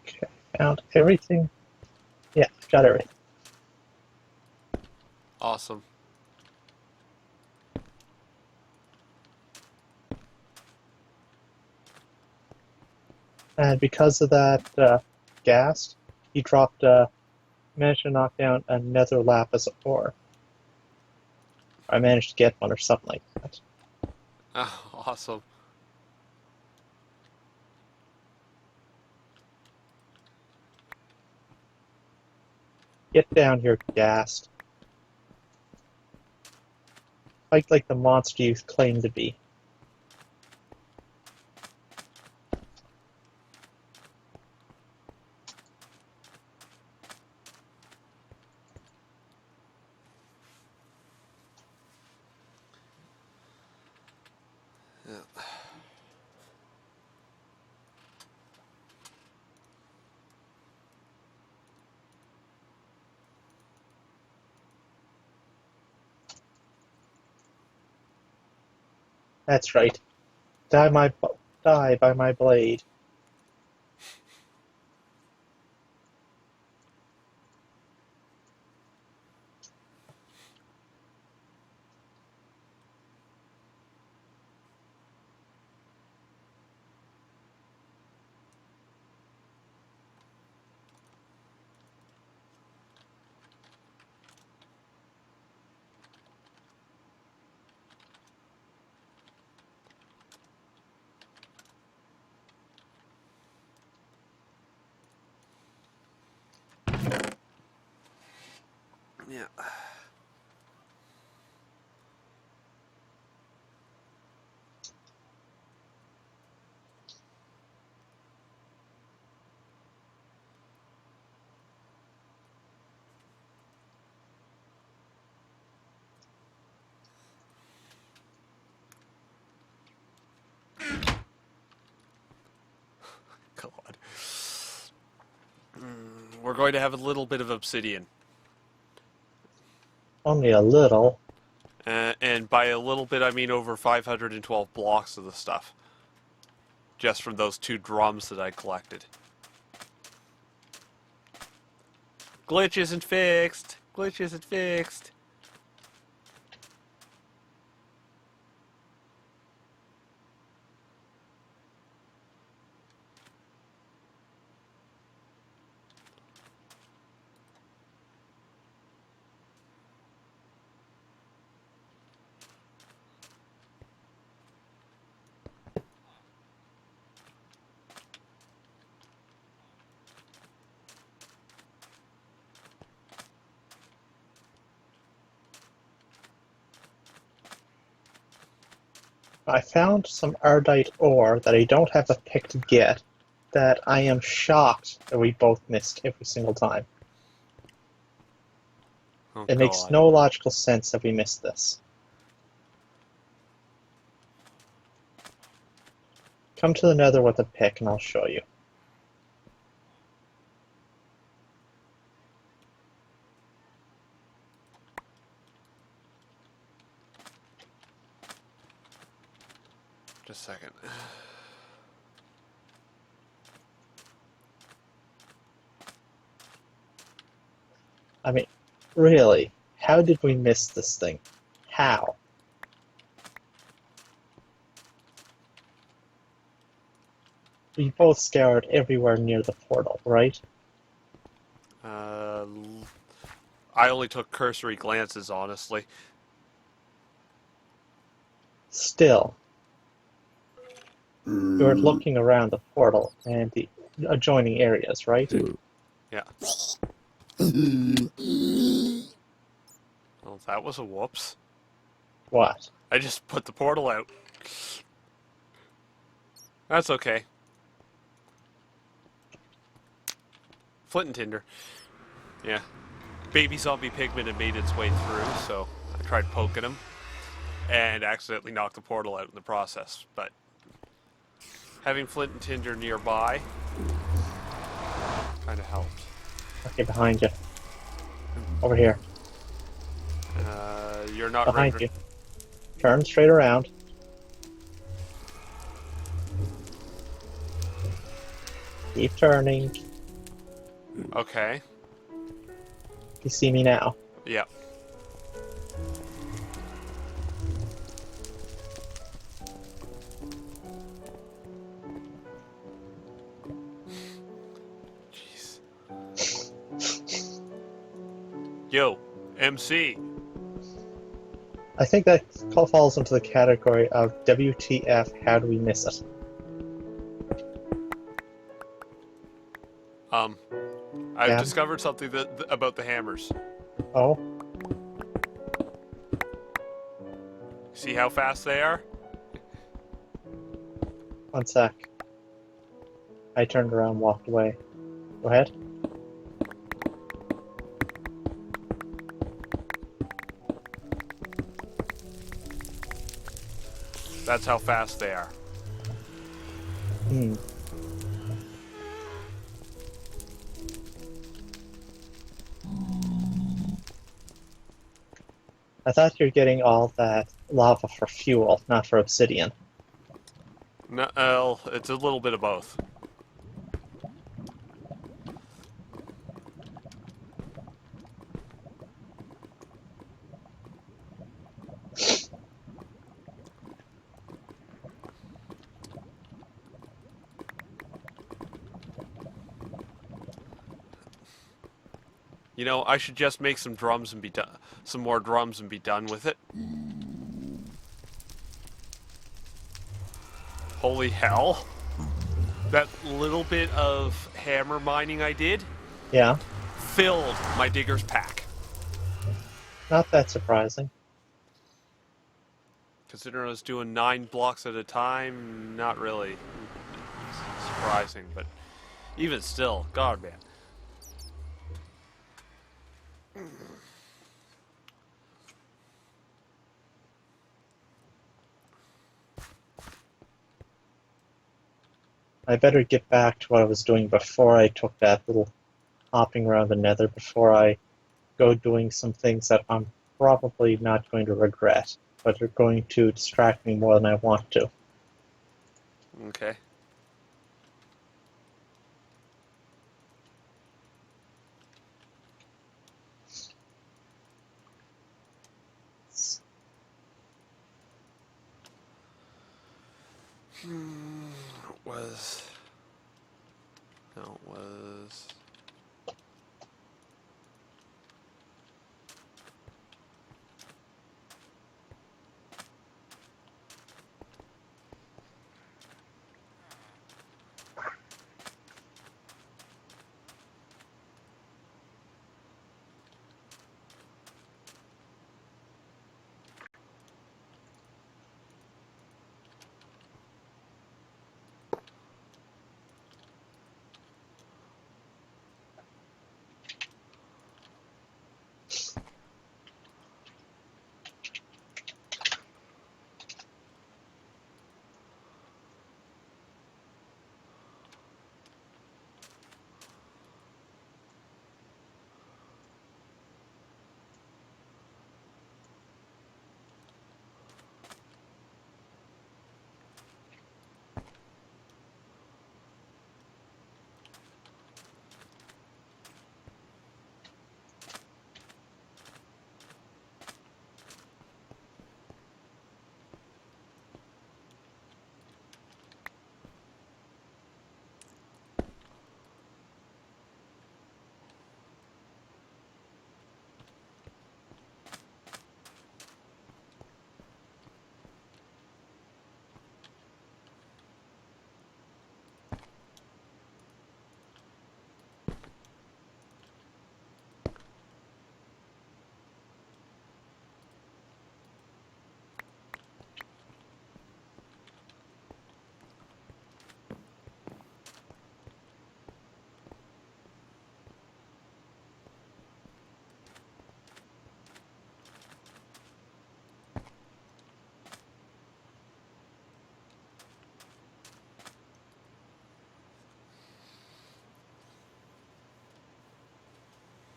Okay, found everything. Yeah, got everything. Awesome. And because of that gas, he dropped managed to knock down another lapis ore. I managed to get one or something like that. Oh, awesome. Get down here, gas. Fight like the monster you claim to be. Yeah. That's right. Die by my blade. Yeah. God. We're going to have a little bit of obsidian. Only a little. And by a little bit, I mean over 512 blocks of the stuff. Just from those 2 drums that I collected. Glitch isn't fixed. Glitch isn't fixed. I found some Ardite ore that I don't have a pick to get, that I am shocked that we both missed every single time. Oh, It makes God. no logical sense that we missed this. Come to the nether with a pick and I'll show you. Just a second. I mean, really, how did we miss this thing? How? We both scoured everywhere near the portal, right? Uh, I only took cursory glances, honestly. Still, we were looking around the portal and the adjoining areas, right? Yeah. Well, that was a whoops. What? I just put the portal out. That's okay. Flint and tinder. Yeah. Baby zombie pigman had made its way through, so I tried poking him and accidentally knocked the portal out in the process. But having flint and tinder nearby kind of helped. Okay, behind you. Over here. You're not Behind rendering. you. Turn straight around. Keep turning. Okay. You see me now. Yeah. Jeez. Yo, MC. I think that falls into the category of WTF, how do we miss it? I've Yeah. discovered something about the hammers. Oh, See how fast they are? one sec. I turned around and walked away. Go ahead. That's how fast they are. Hmm. I thought you were getting all that lava for fuel, not for obsidian. No, well, it's a little bit of both. You know, I should just make some drums and be done. Some more drums and be done with it. Holy hell! That little bit of hammer mining I did Yeah, filled my digger's pack. not that surprising. Considering I was doing 9 blocks at a time, not really surprising, but even still, god man. I better get back to what I was doing before I took that little hopping around the nether, before I go doing some things that I'm probably not going to regret, but are going to distract me more than I want to. Okay. Was no it was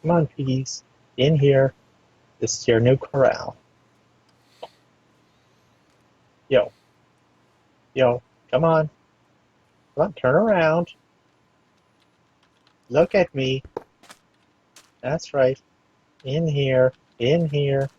Come on, piggies. In here. This is your new corral. Yo. Yo. Come on. Come on, turn around. Look at me. That's right. In here. In here.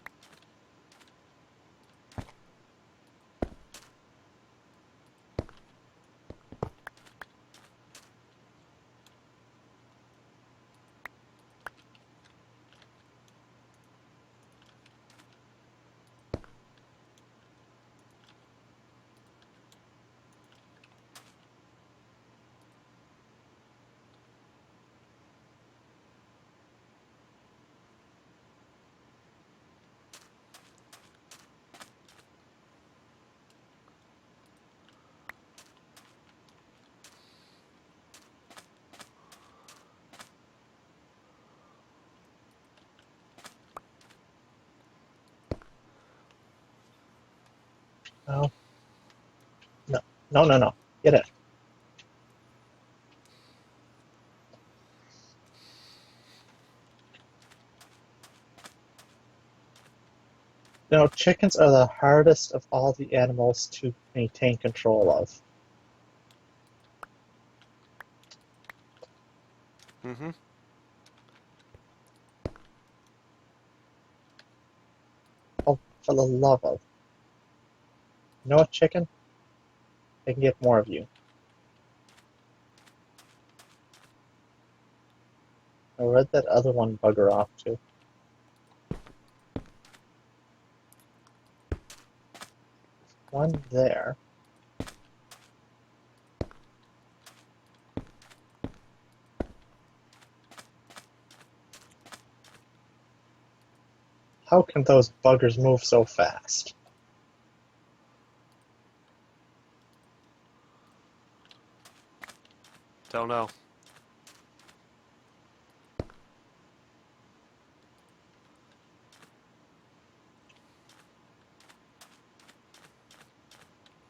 No. No. No, no, no. Get it. You know, chickens are the hardest of all the animals to maintain control of. Mm-hmm. Oh, for the love of. You know what, chicken? I can get more of you. I read that other one bugger off too. One there. How can those buggers move so fast? Don't know.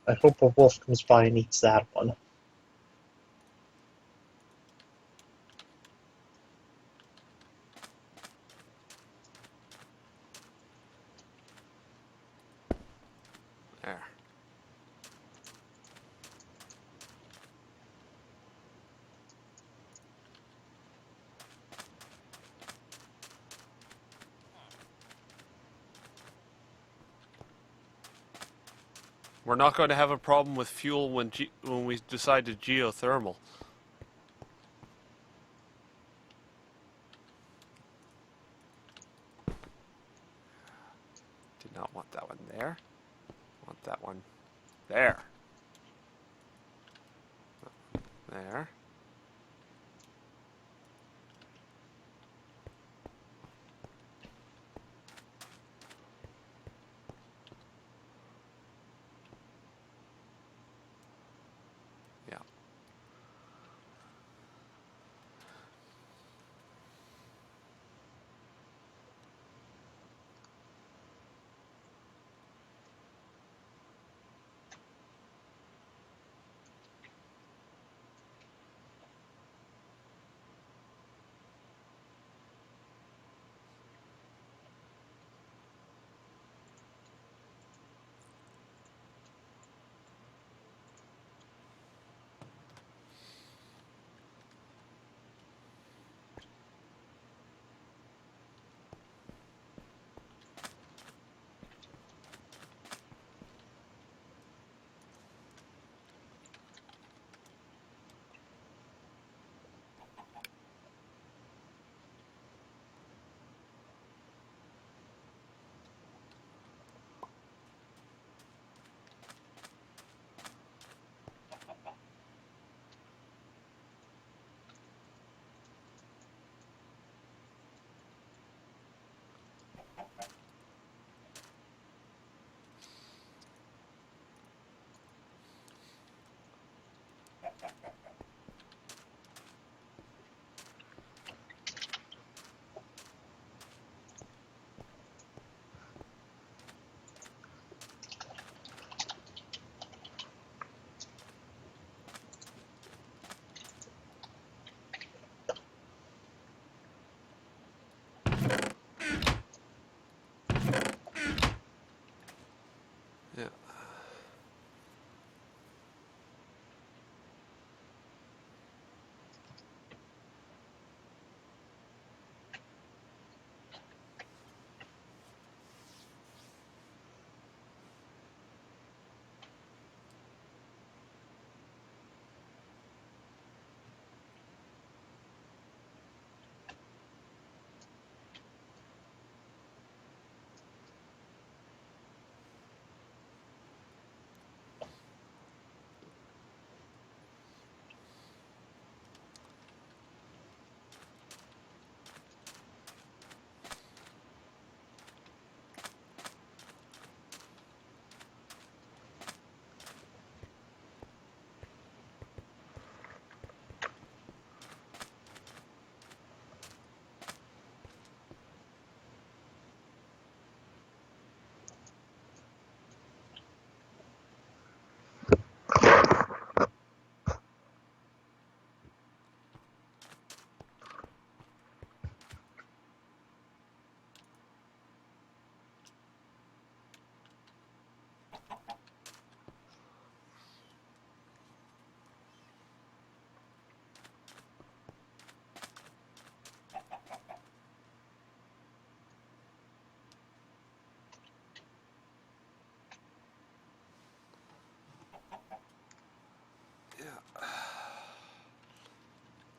I hope a wolf comes by and eats that one. There. We're not going to have a problem with fuel when we decide to geothermal. Did not want that one there. Want that one there. There. Yeah.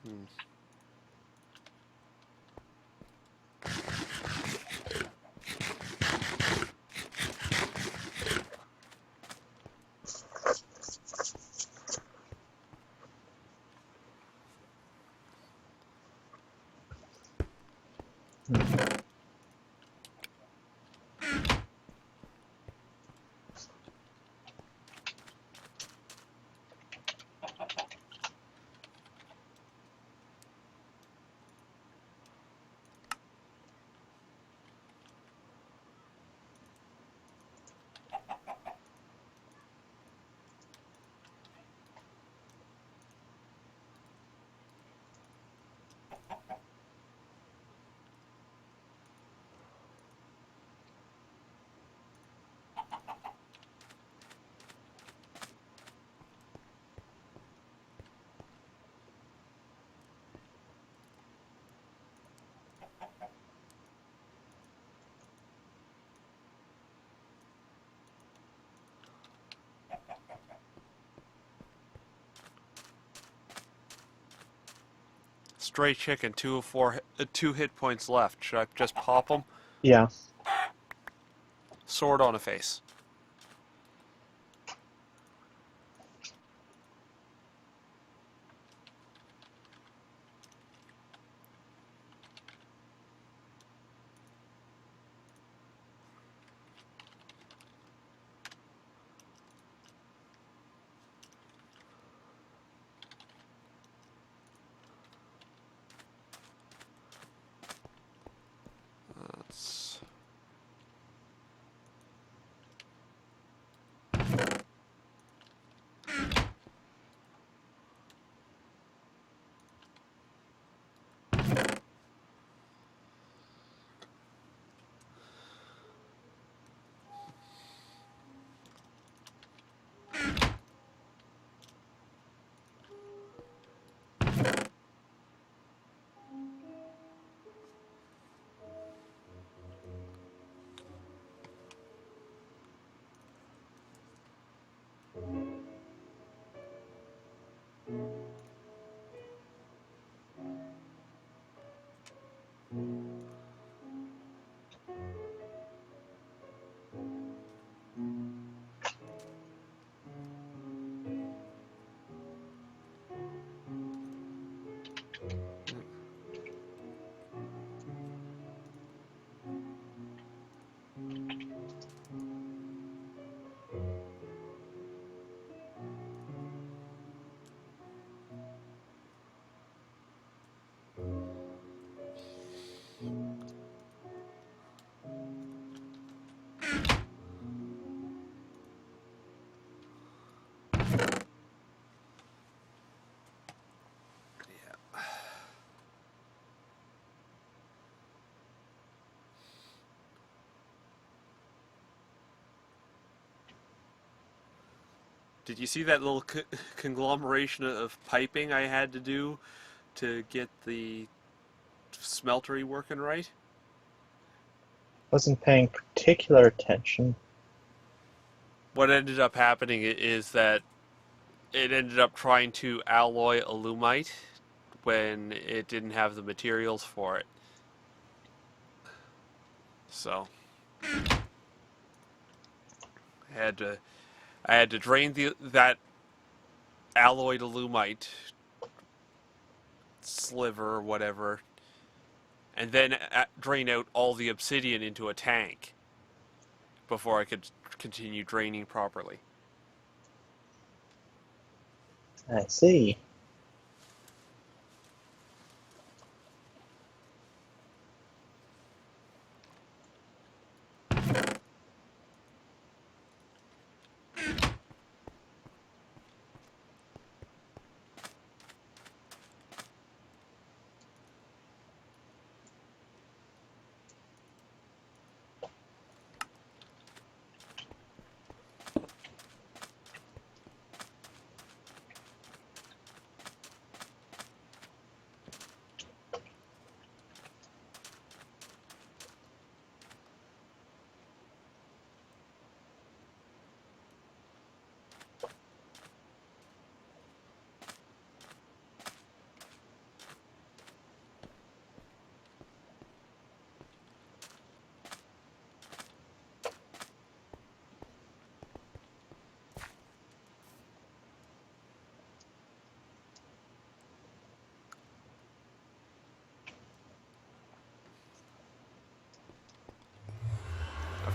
Hmm. Stray chicken, 2 hit points left. Should I just pop them? Yeah. Sword on a face. That's... Yeah. Did you see that little conglomeration of piping I had to do to get the smeltery working right? Wasn't paying particular attention. What ended up happening is that it ended up trying to alloy alumite when it didn't have the materials for it. So I had to drain that alloyed alumite sliver or whatever, and then drain out all the obsidian into a tank before I could continue draining properly. I see.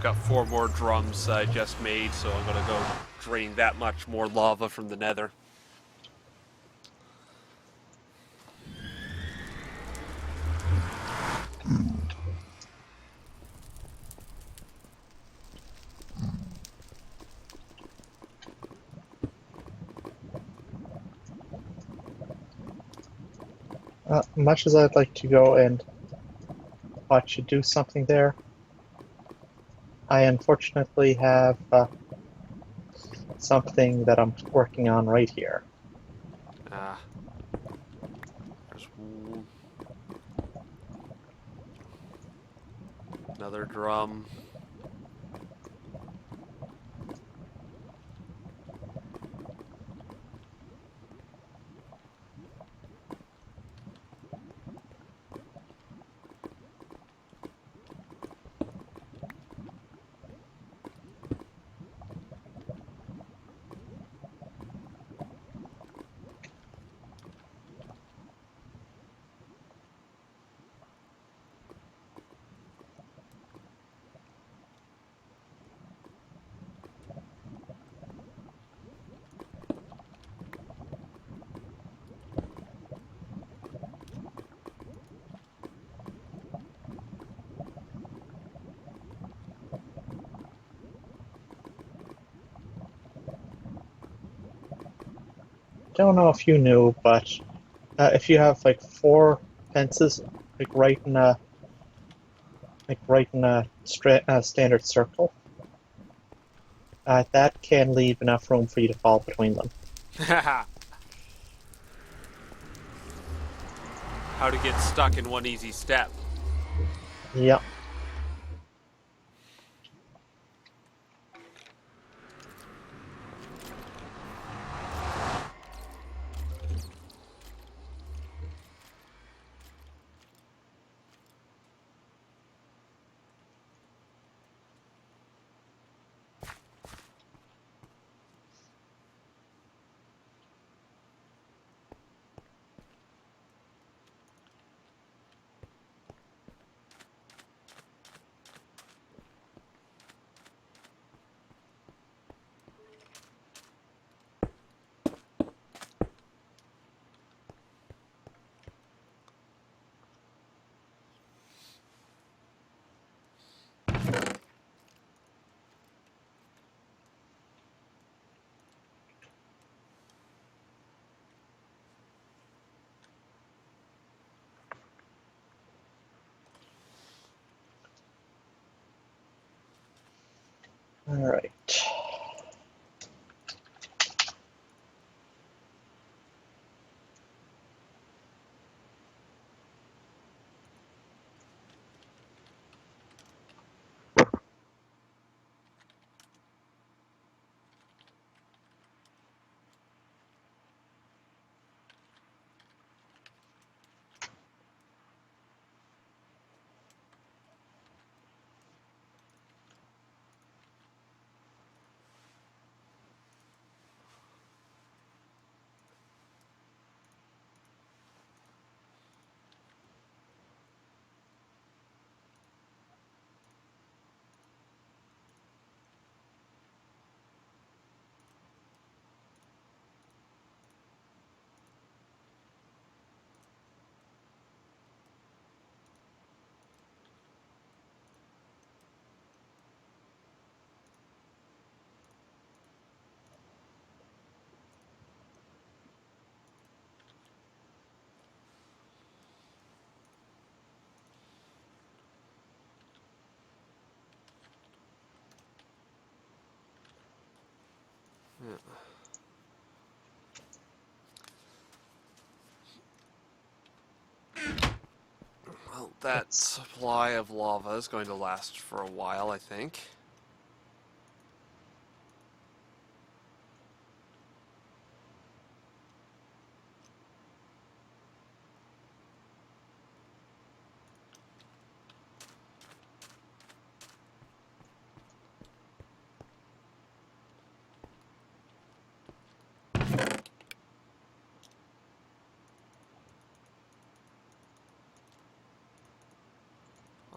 I've got 4 more drums I just made, so I'm gonna go drain that much more lava from the nether. Much as I'd like to go and watch you do something there, I unfortunately have something that I'm working on right here. Ah, there's another drum. Don't know if you knew, but if you have like 4 fences, like right in a standard circle, that can leave enough room for you to fall between them. How to get stuck in one easy step. Yeah. All right. Well, that Let's supply of lava is going to last for a while, I think.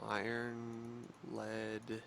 Iron, lead,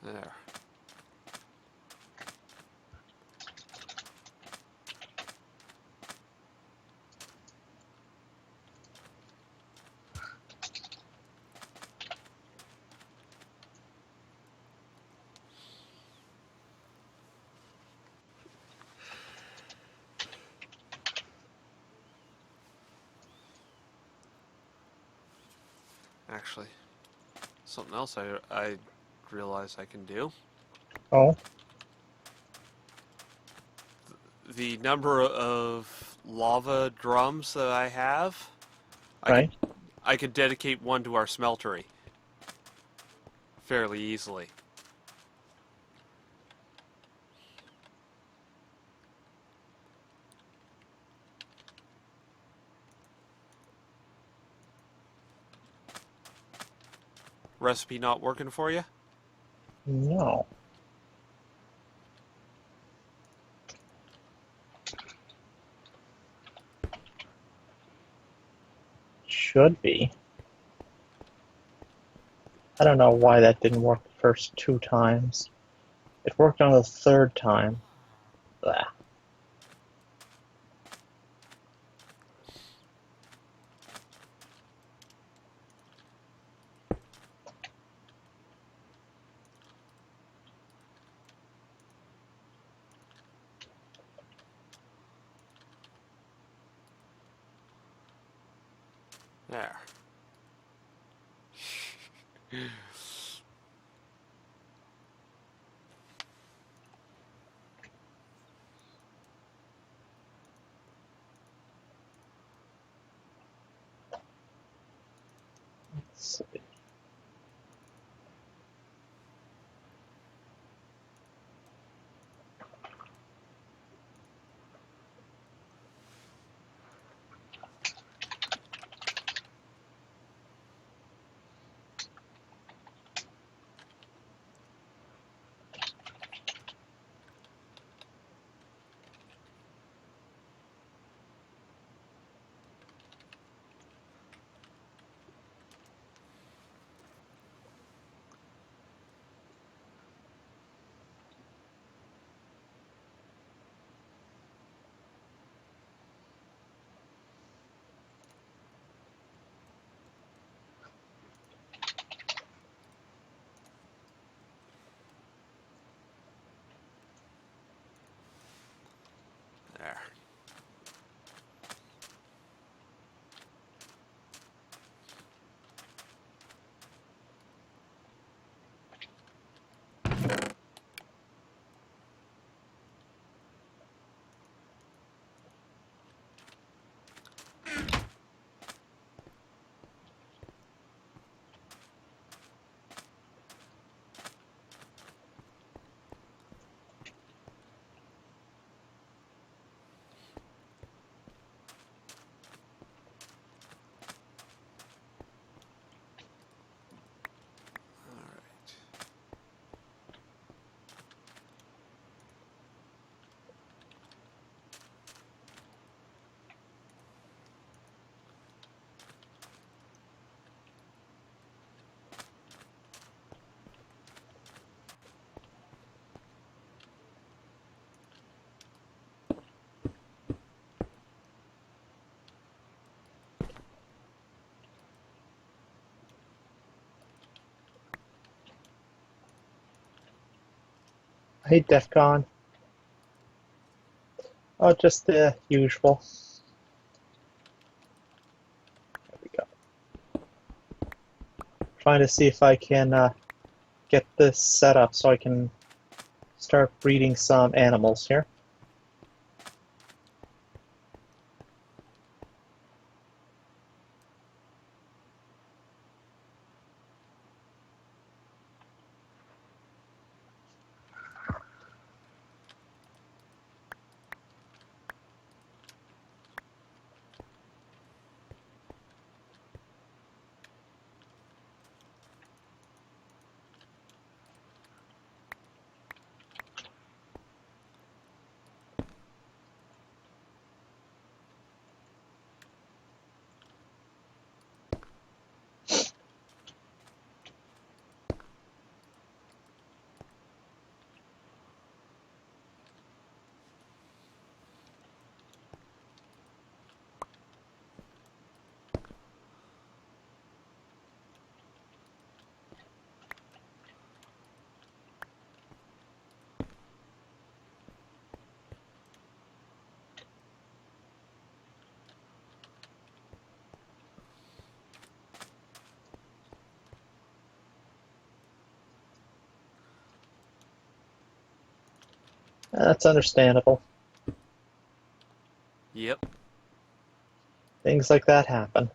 There. Actually, something else I realize I can do. Oh, The number of lava drums that I have, I could right. I could dedicate one to our smeltery fairly easily. Recipe not working for you? No. Should be. I don't know why that didn't work the first 2 times. It worked on the third time. Blah. There. Let's see. There. All right. Hey, DEFCON. Oh, just the usual. There we go. Trying to see if I can get this set up so I can start breeding some animals here. That's understandable. Yep. Things like that happen.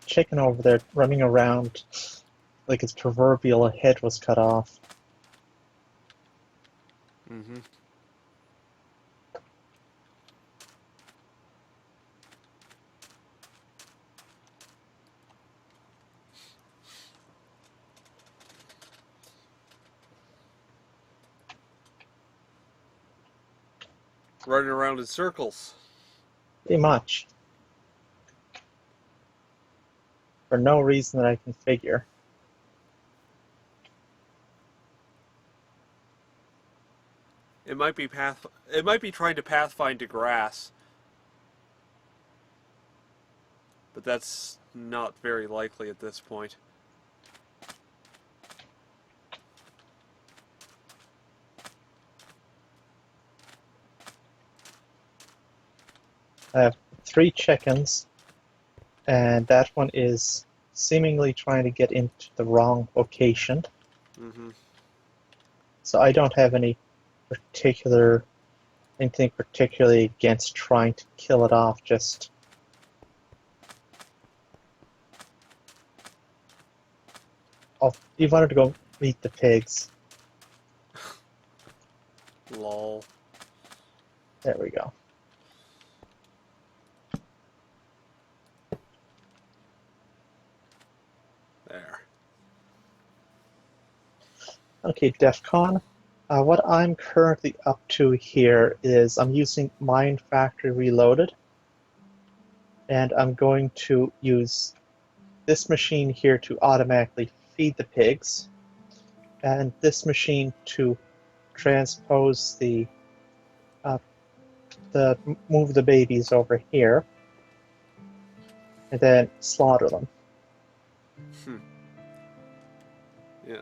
Chicken over there running around like its proverbial head was cut off. Mm-hmm. Running around in circles. Pretty much. For no reason that I can figure. It might be path. It might be trying to pathfind to grass, but that's not very likely at this point. I have 3 chickens, and that one is seemingly trying to get into the wrong location. Mm-hmm. So I don't have particular anything particularly against trying to kill it off. Just you wanted to go meet the pigs. Lol. There we go. There. Okay, DEF CON. What I'm currently up to here is I'm using Mind Factory Reloaded, and I'm going to use this machine here to automatically feed the pigs, and this machine to transpose uh, the move the babies over here, and then slaughter them. Hmm. Yeah.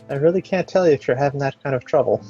I really can't tell you if you're having that kind of trouble.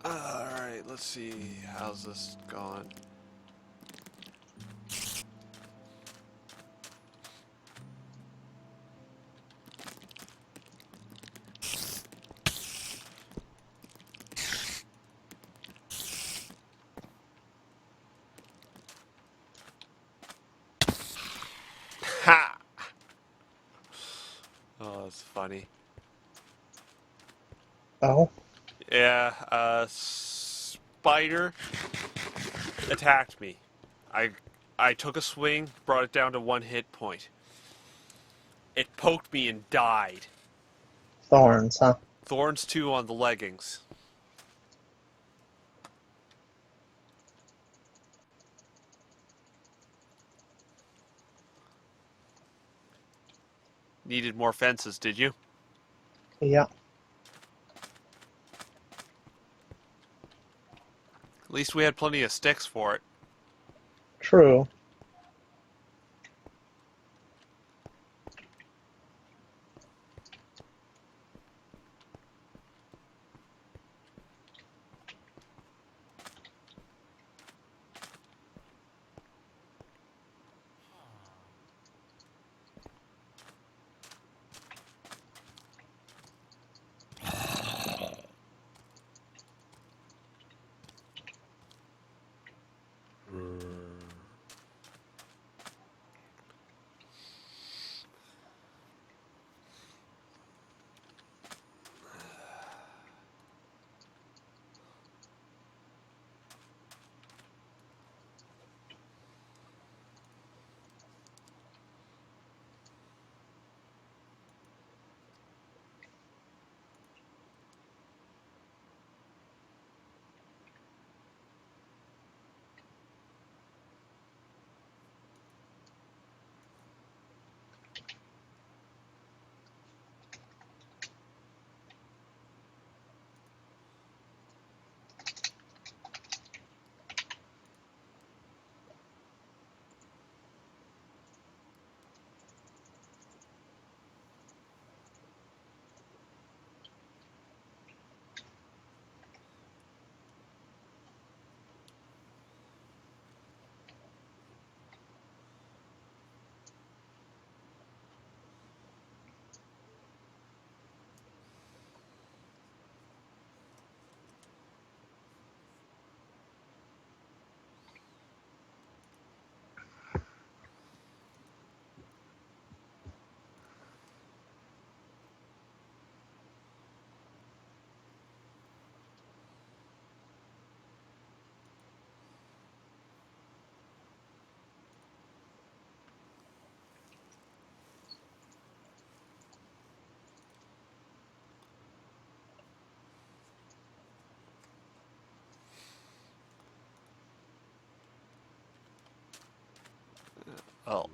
Alright, let's see. How's this going? Ha! Oh, that's funny. Oh, Yeah, spider attacked me. I I took a swing, brought it down to 1 hit point. It poked me and died. thorns, huh? Thorns 2 on the leggings. Needed more fences, did you? Yeah, At least we had plenty of sticks for it. true. Oh.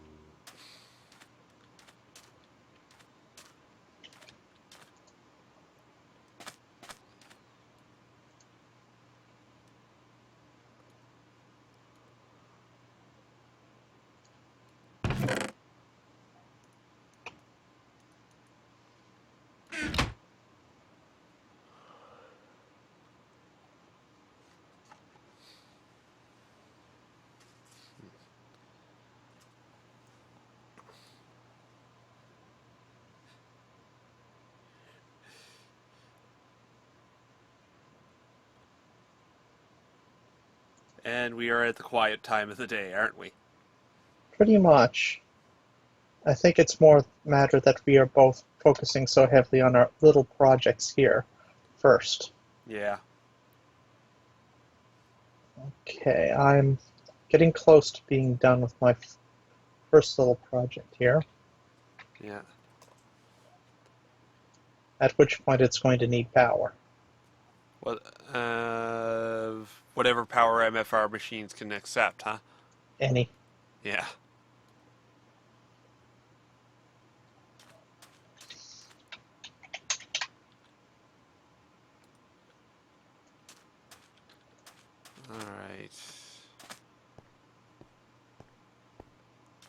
And we are at the quiet time of the day, aren't we? Pretty much. I think it's more a matter that we are both focusing so heavily on our little projects here first. Yeah. Okay, I'm getting close to being done with my first little project here, Yeah. at which point it's going to need power. What? Whatever power MFR machines can accept, huh? Any. Yeah. All right.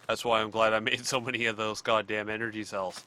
That's why I'm glad I made so many of those goddamn energy cells.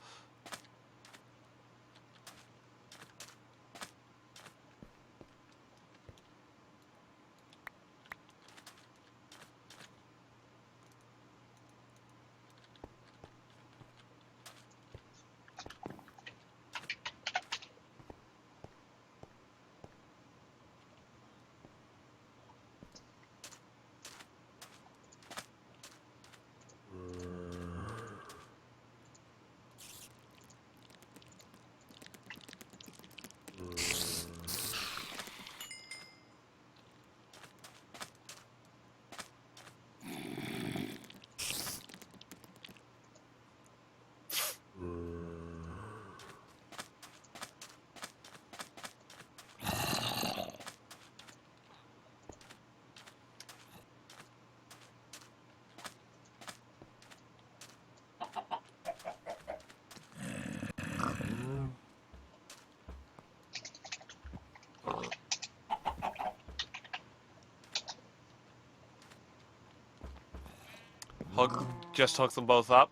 Just hook them both up.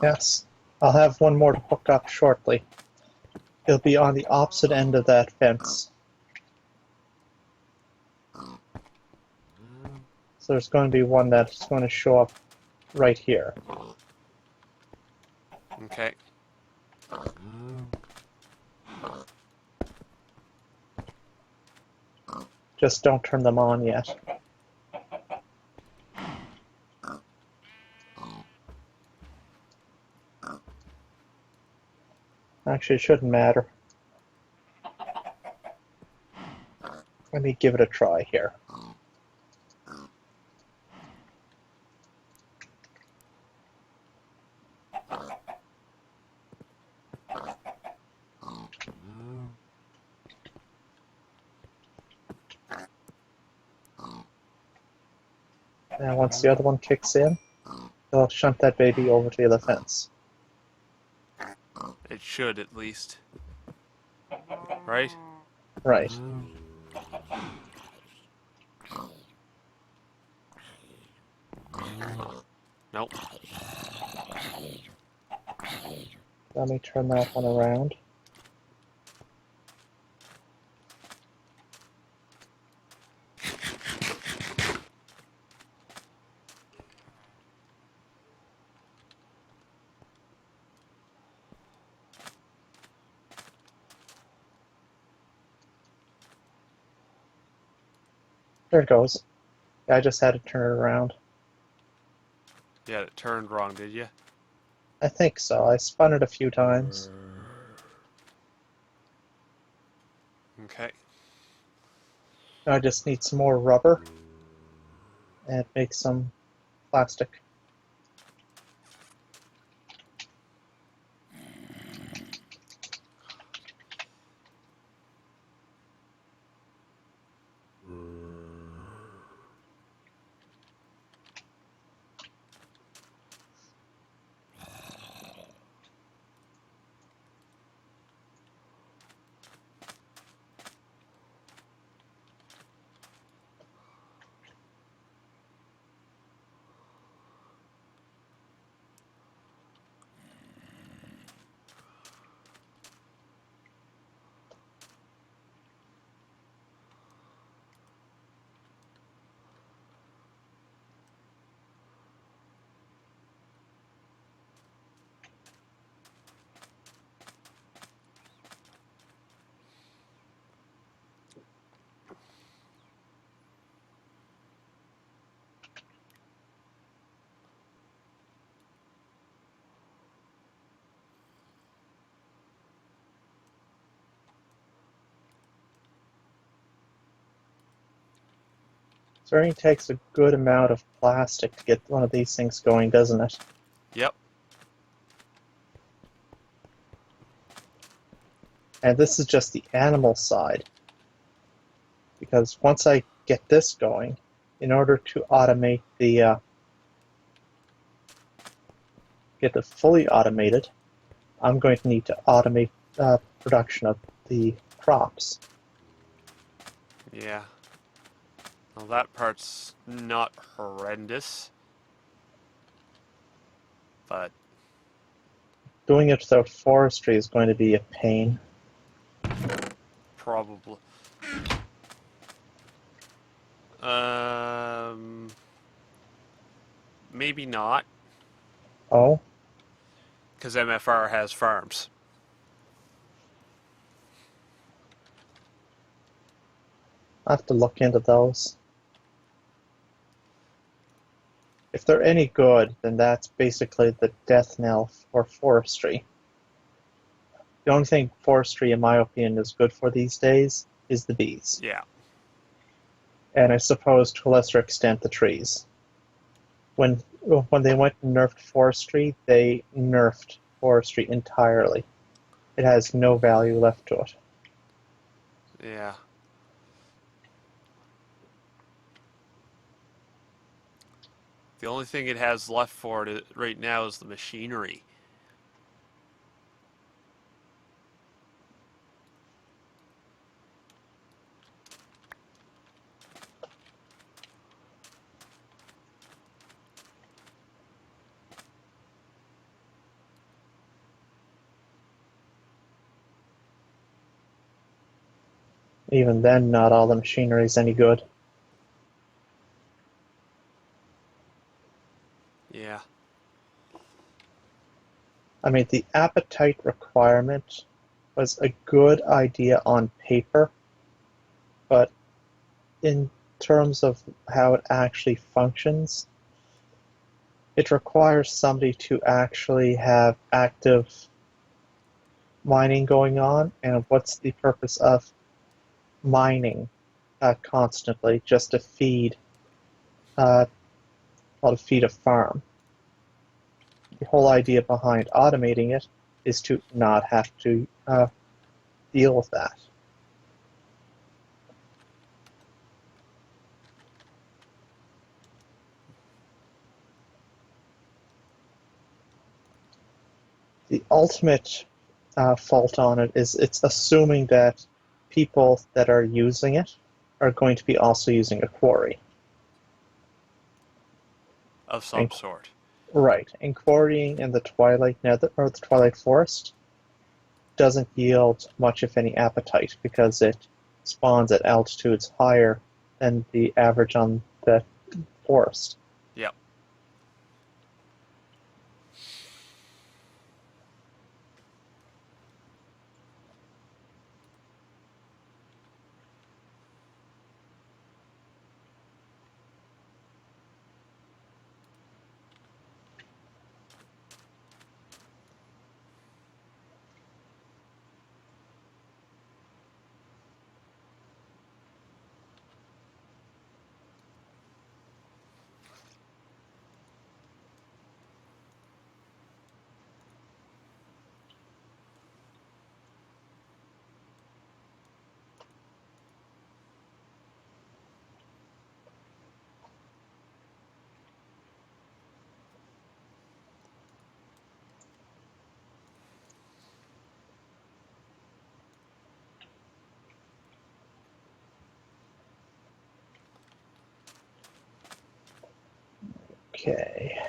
Yes. I'll have one more to hook up shortly. It'll be on the opposite end of that fence. So there's going to be one that's going to show up right here. Okay. Just don't turn them on yet. Actually, it shouldn't matter. Let me give it a try here. And once the other one kicks in, it'll shunt that baby over to the other fence. It should, at least. Right? Right. Nope. Let me turn that one around. There it goes. I just had to turn it around. Yeah, it turned wrong, did you? I think so. I spun it a few times. Okay. I just need some more rubber and make some plastic. So it only takes a good amount of plastic to get one of these things going, doesn't it? Yep. And this is just the animal side. Because once I get this going, in order to automate the get it fully automated, I'm going to need to automate production of the crops. Yeah. Well, that part's not horrendous. But Doing it without forestry is going to be a pain. probably. Um, Maybe not, Oh, because MFR has farms. I have to look into those. If they're any good, then that's basically the death knell for forestry. The only thing forestry, in my opinion, is good for these days is the bees. Yeah. And I suppose to a lesser extent the trees. When they went and nerfed forestry, they nerfed forestry entirely. It has no value left to it. Yeah. The only thing it has left for it right now is the machinery. even then, not all the machinery is any good. Yeah. I mean, the appetite requirement was a good idea on paper, but in terms of how it actually functions, it requires somebody to actually have active mining going on. And what's the purpose of mining constantly just to feed, uh, well, to feed a farm? The whole idea behind automating it is to not have to deal with that. The ultimate fault on it is it's assuming that people that are using it are going to be also using a quarry. Of some And sort. right, and quarrying in the Twilight Nether or the Twilight Forest doesn't yield much, if any, appetite because it spawns at altitudes higher than the average on the forest. Yep. Okay.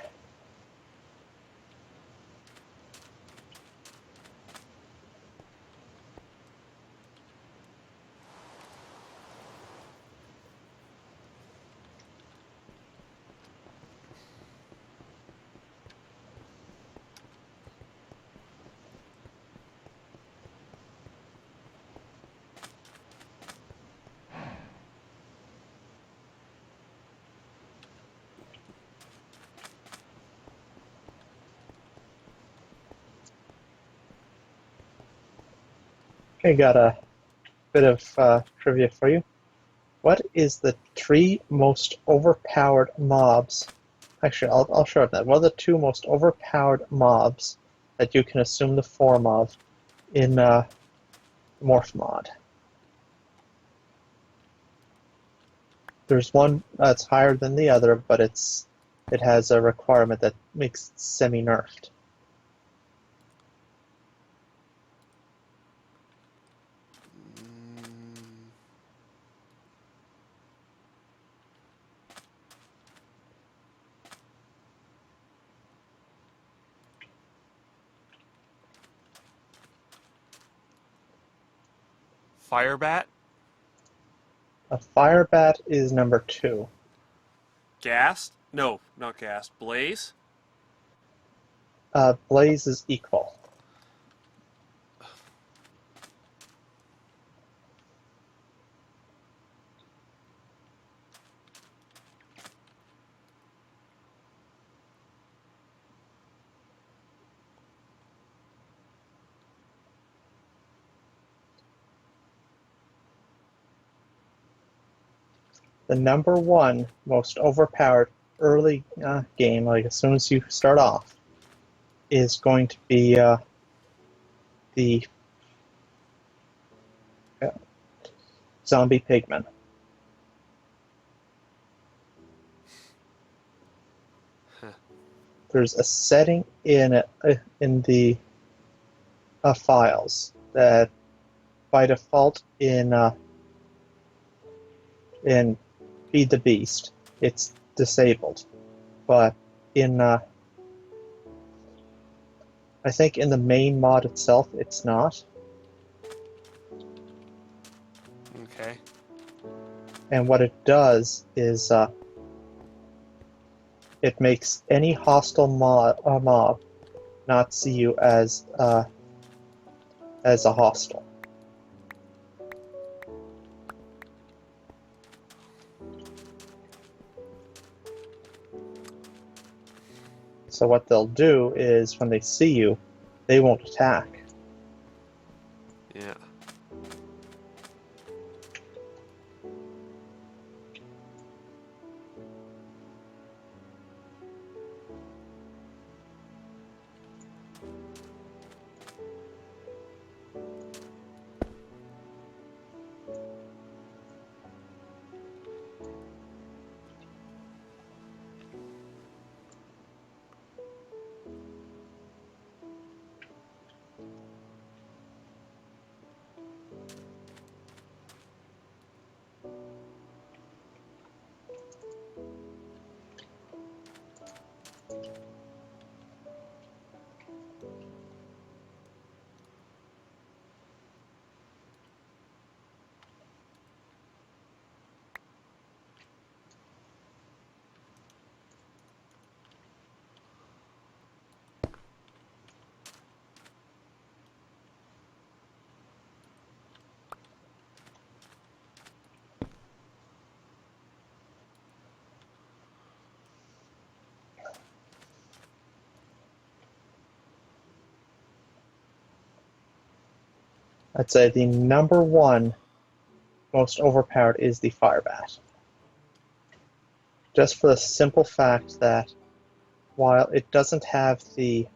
Okay, got a bit of trivia for you. What is the three most overpowered mobs? Actually, I'll shorten that. What are the two most overpowered mobs that you can assume the form of in Morph Mod? There's one that's higher than the other, but it has a requirement that makes it semi-nerfed. Mm, Firebat? A Firebat is number 2. Ghast? No, not Ghast. Blaze? Blaze is equal. The number one most overpowered early game, like as soon as you start off, is going to be the uh, zombie pigman. Huh. There's a setting in the files that by default in Feed the Beast it's disabled, but in I think in the main mod itself it's not. Okay. And what it does is it makes any hostile mob not see you as a hostile. So what they'll do is when they see you, they won't attack. Yeah. I'd say the number one most overpowered is the Firebat. Just for the simple fact that while it doesn't have the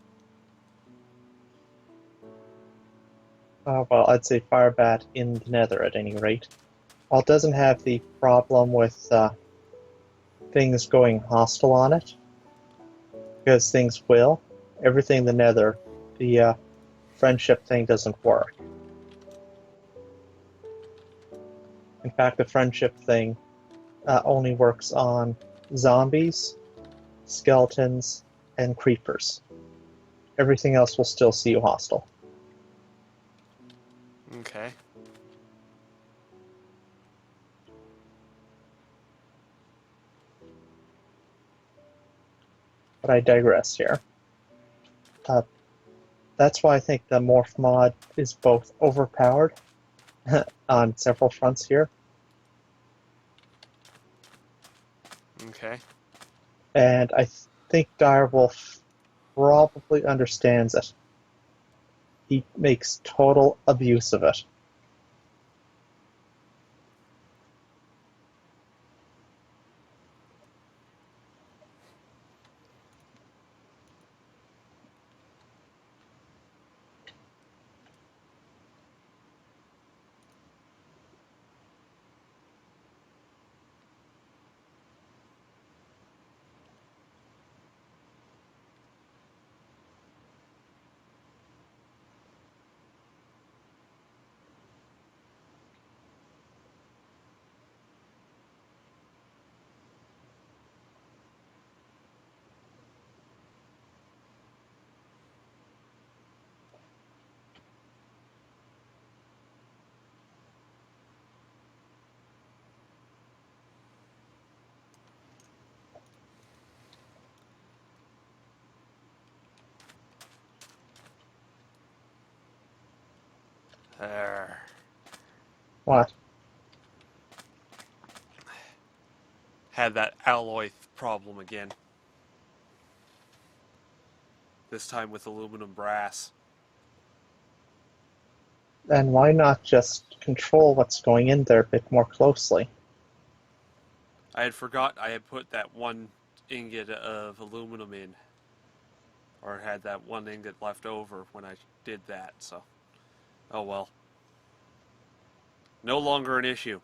well, I'd say Firebat in the Nether at any rate, while it doesn't have the problem with things going hostile on it, because things will, everything in the Nether, the friendship thing doesn't work. In fact, the friendship thing only works on zombies, skeletons, and creepers. Everything else will still see you hostile. Okay. But I digress here. That's why I think the Morph mod is both overpowered on several fronts here, Okay. and I think Direwolf probably understands it. He makes total abuse of it. There. What? Had that alloy problem again. This time with aluminum brass. And why not just control what's going in there a bit more closely? I had forgot I had put that one ingot of aluminum in. Or had that one ingot left over when I did that, so. Oh well. No longer an issue.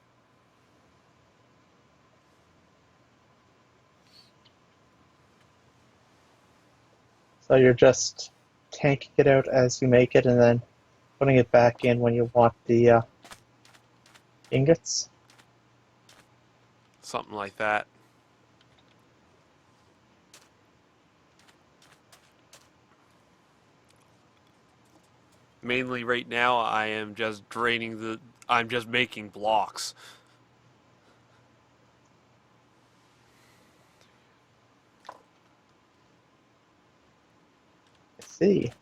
So you're just tanking it out as you make it and then putting it back in when you want the ingots? Something like that. Mainly right now I am just draining I'm just making blocks. I see.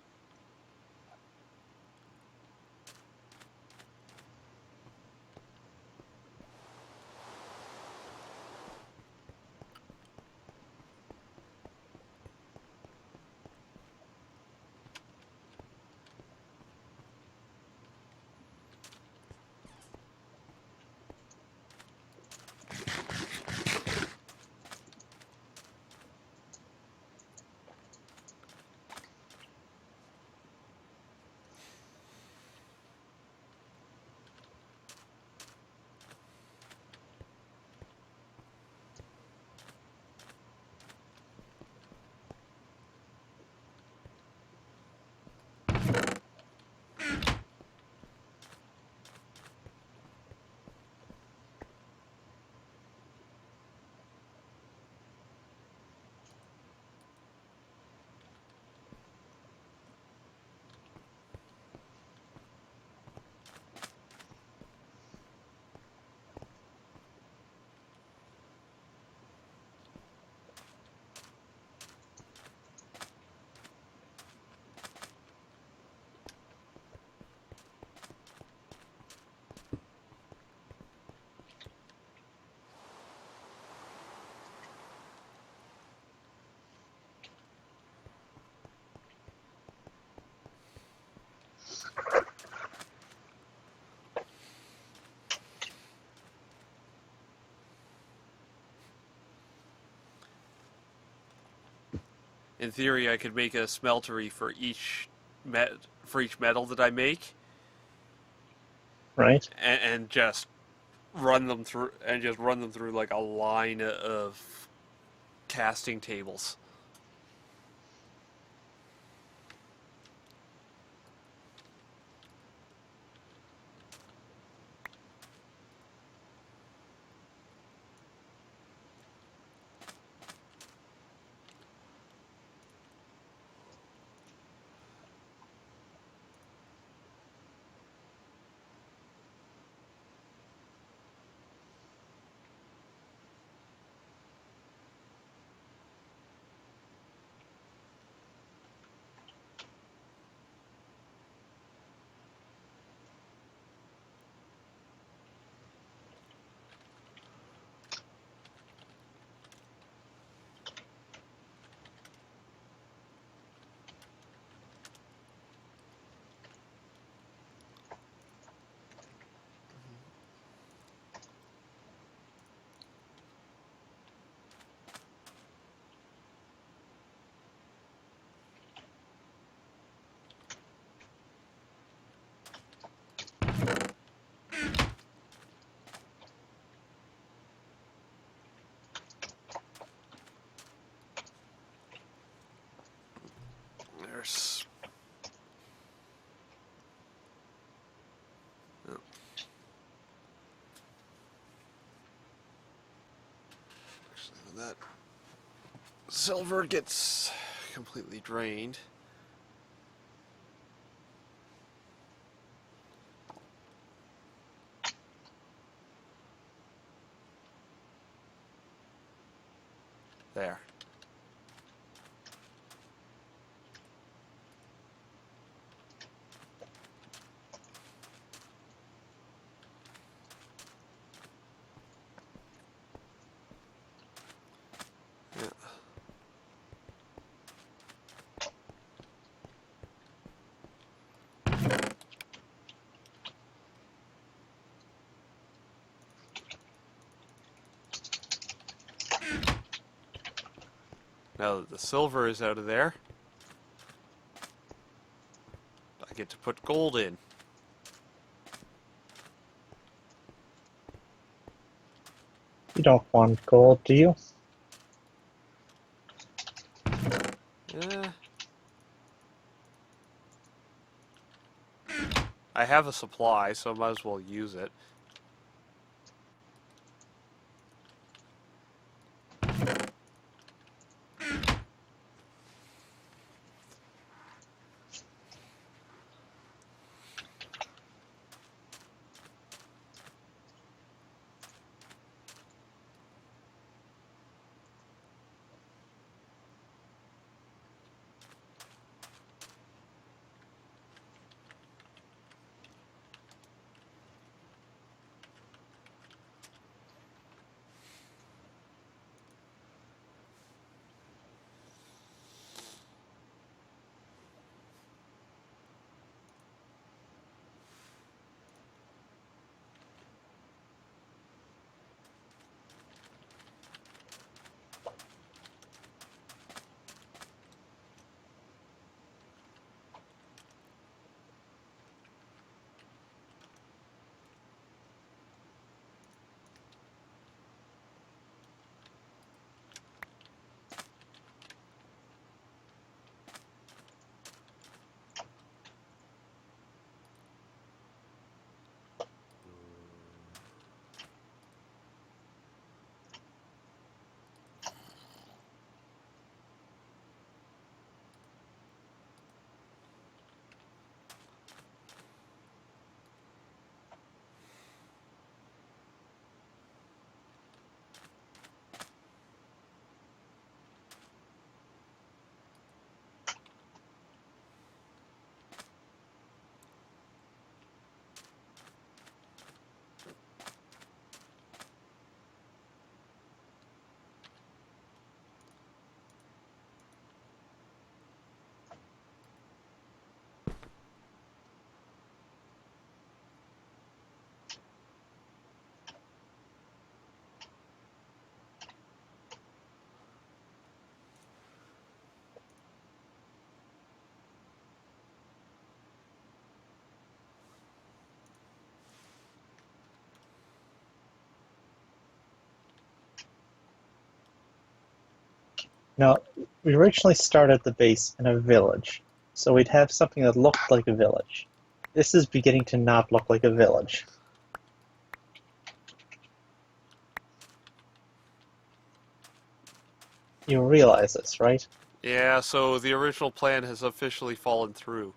In theory, I could make a smeltery for each metal that I make, Right? and just run them through like a line of casting tables. There's oh, actually, when that silver gets completely drained. There. Yeah. Now that the silver is out of there, I get to put gold in. You don't want gold, do you? Eh, I have a supply, so I might as well use it. Now, we originally started the base in a village, so we'd have something that looked like a village. This is beginning to not look like a village. You realize this, right? Yeah, so the original plan has officially fallen through.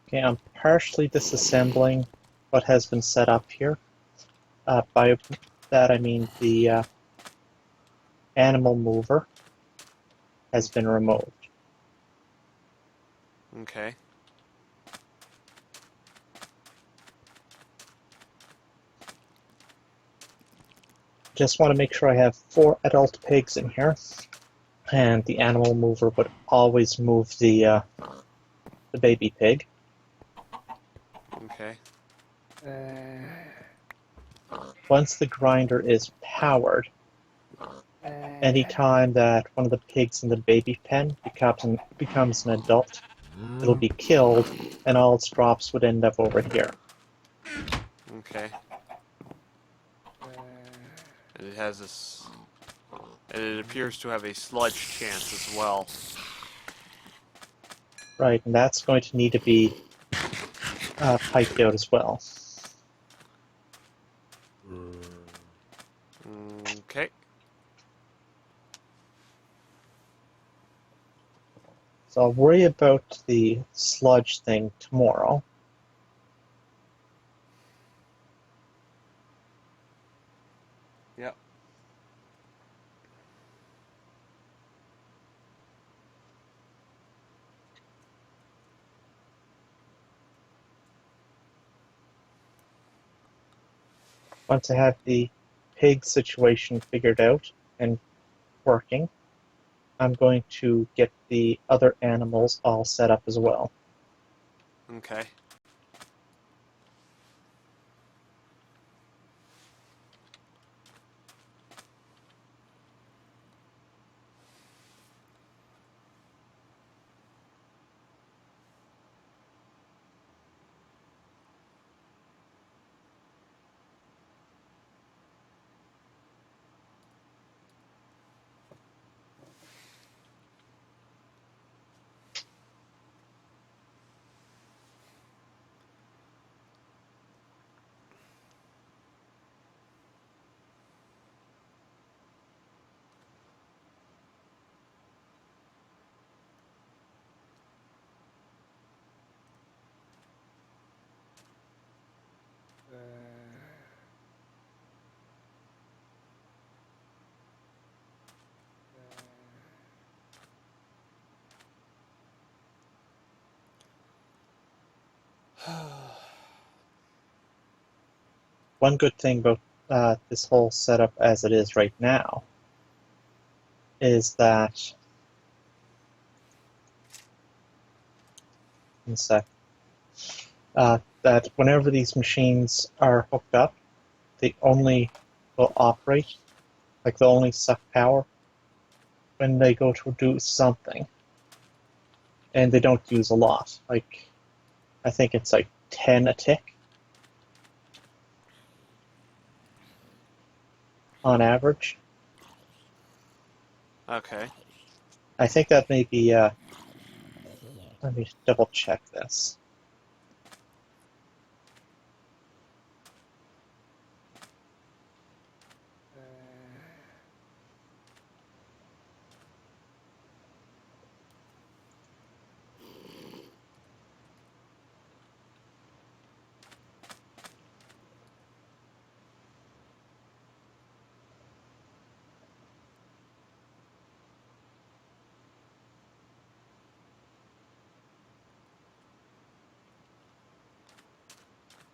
Okay, I'm partially disassembling what has been set up here. By that I mean the animal mover has been removed. Okay. Just want to make sure I have 4 adult pigs in here, and the animal mover would always move the baby pig. Okay. Once the grinder is powered, anytime that one of the pigs in the baby pen becomes an adult, it'll be killed, and all its drops would end up over here. Okay. And it has this. And it appears to have a sludge chance as well. Right, and that's going to need to be piped out as well. Okay. So I'll worry about the sludge thing tomorrow. Yep. Once I have the pig situation figured out and working, I'm going to get the other animals all set up as well. Okay. One good thing about this whole setup as it is right now is that, one sec, that whenever these machines are hooked up, they only will operate, like they'll only suck power when they go to do something. And they don't use a lot. Like, I think it's like 10 a tick on average. Okay. I think that may be, let me double check this.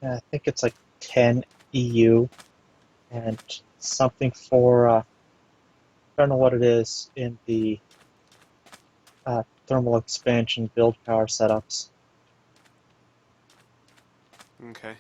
Yeah, I think it's like 10 EU and something for, I don't know what it is in the thermal expansion build power setups. Okay.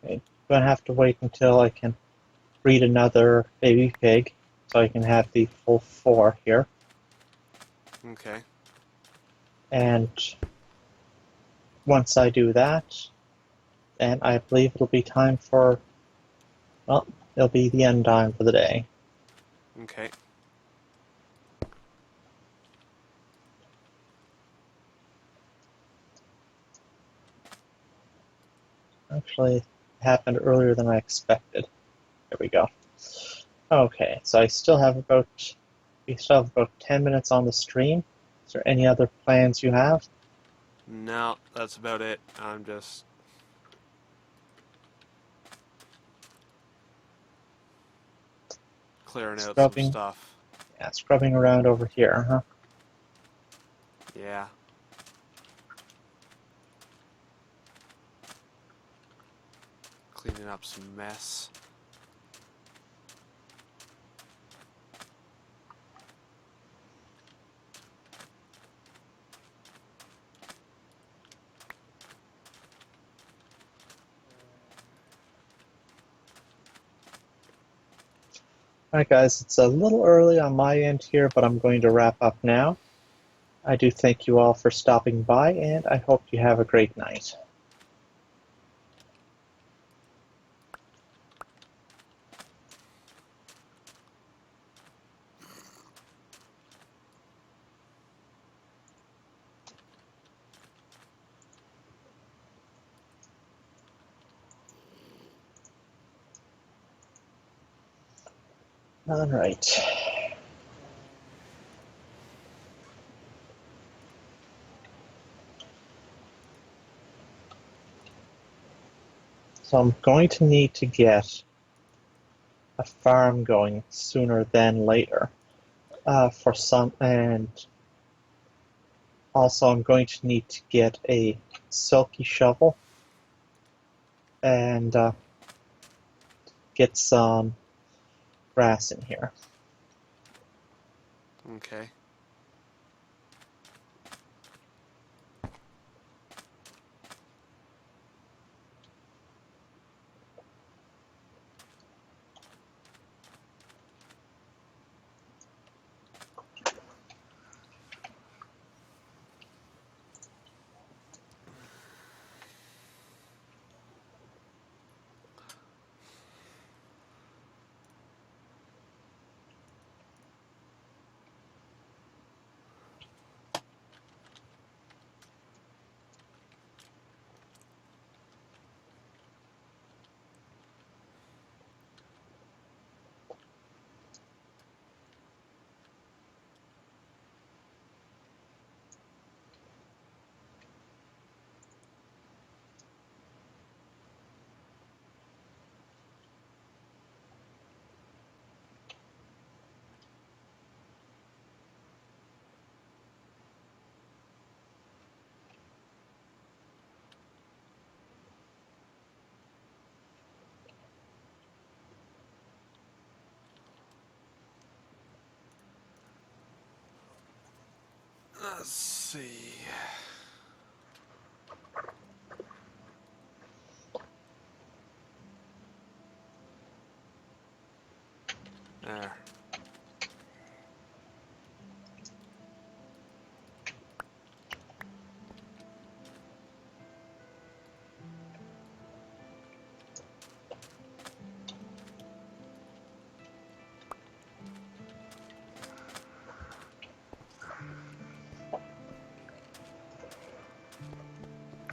I'm gonna have to wait until I can breed another baby pig so I can have the full 4 here. Okay. And once I do that, then I believe it'll be time for, well, it'll be the end time for the day. Okay. Actually, it happened earlier than I expected. There we go. Okay, so we still have about 10 minutes on the stream. Is there any other plans you have? No, that's about it. I'm just clearing out some Scrubbing, stuff. yeah, scrubbing around over here, huh? Yeah. Cleaning up some mess. Alright guys, it's a little early on my end here, but I'm going to wrap up now. I do thank you all for stopping by, and I hope you have a great night. Alright. So I'm going to need to get a farm going sooner than later for some, and also I'm going to need to get a silky shovel and get some grass in here. Okay. Let's see. There.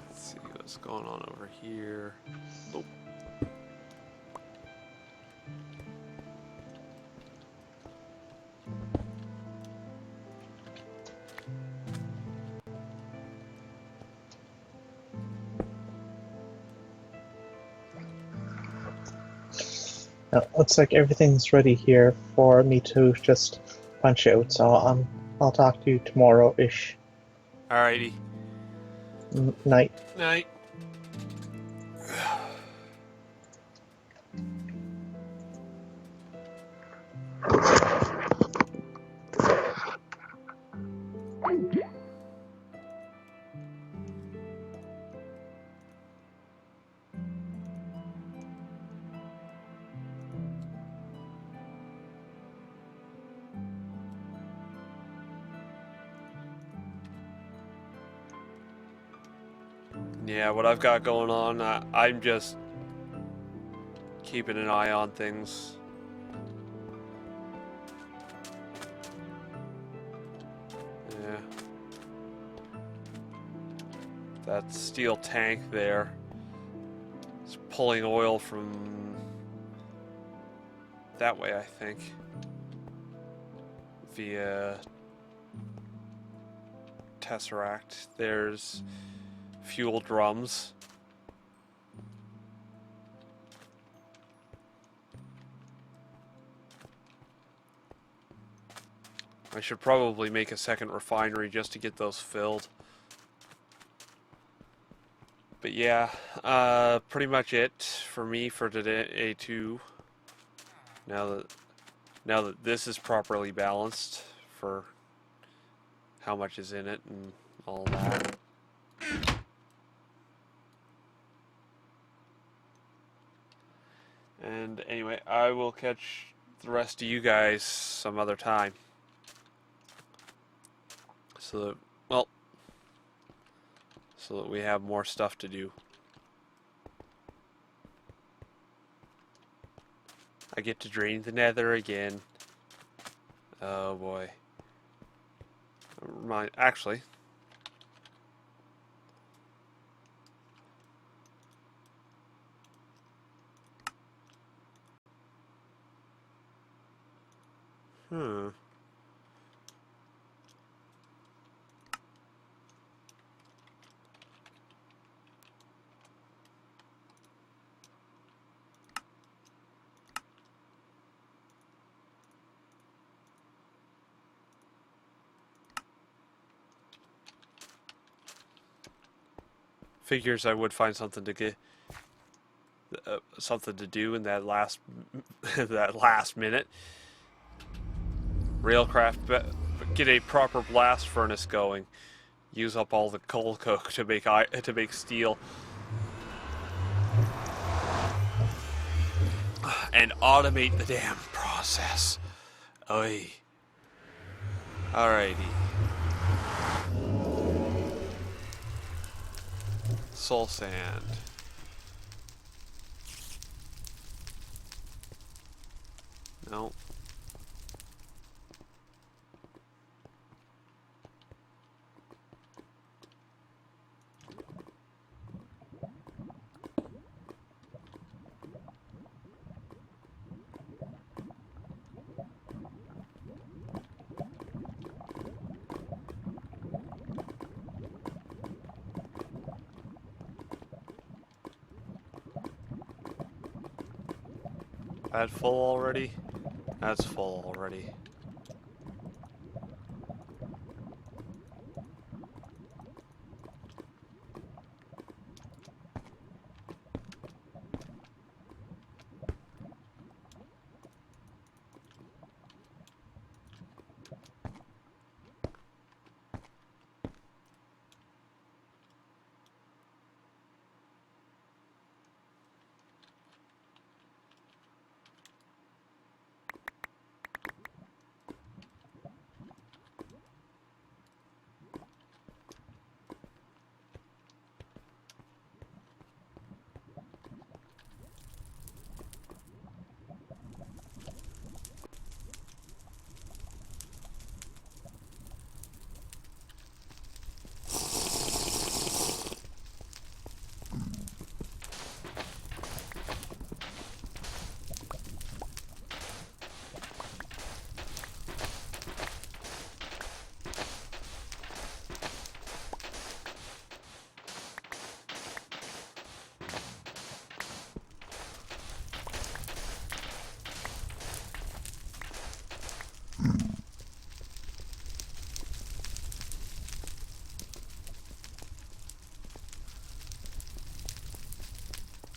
Let's see what's going on over here. Oh. Looks like everything's ready here for me to just punch out. So I'll talk to you tomorrow-ish Alrighty. night. Night. Yeah, what I've got going on, I'm just keeping an eye on things. Yeah. That steel tank there is pulling oil from that way, I think, via Tesseract. There's fuel drums. I should probably make a second refinery just to get those filled. But yeah, pretty much it for me for today too. Now that this is properly balanced for how much is in it and all that. And anyway, I will catch the rest of you guys some other time. So that we have more stuff to do. I get to drain the nether again. Oh boy. Actually. Hmm. Figures I would find something to get something to do in that last that last minute. Railcraft, get a proper blast furnace going. Use up all the coal coke to make steel, and automate the damn process. Oy. Alrighty. Soul sand. No. That full already? That's full already.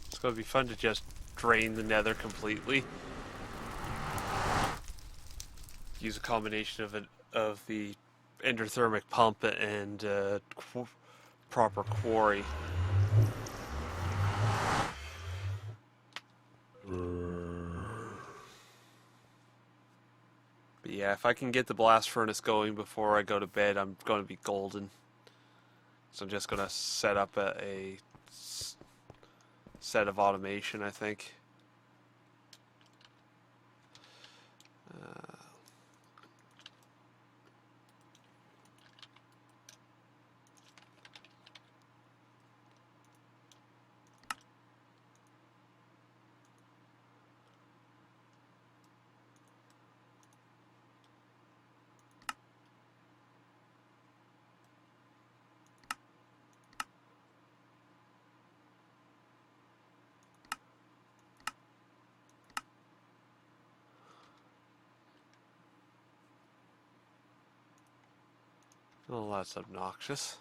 It's gonna be fun to just drain the nether completely. Use a combination of the endothermic pump and proper quarry. But yeah, if I can get the blast furnace going before I go to bed, I'm going to be golden. So I'm just gonna set up a set of automation, I think. Oh, that's obnoxious.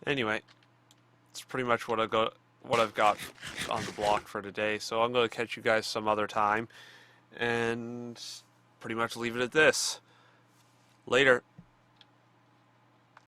Anyway, it's pretty much what I've got on the block for today. So I'm going to catch you guys some other time, and pretty much leave it at this. Later.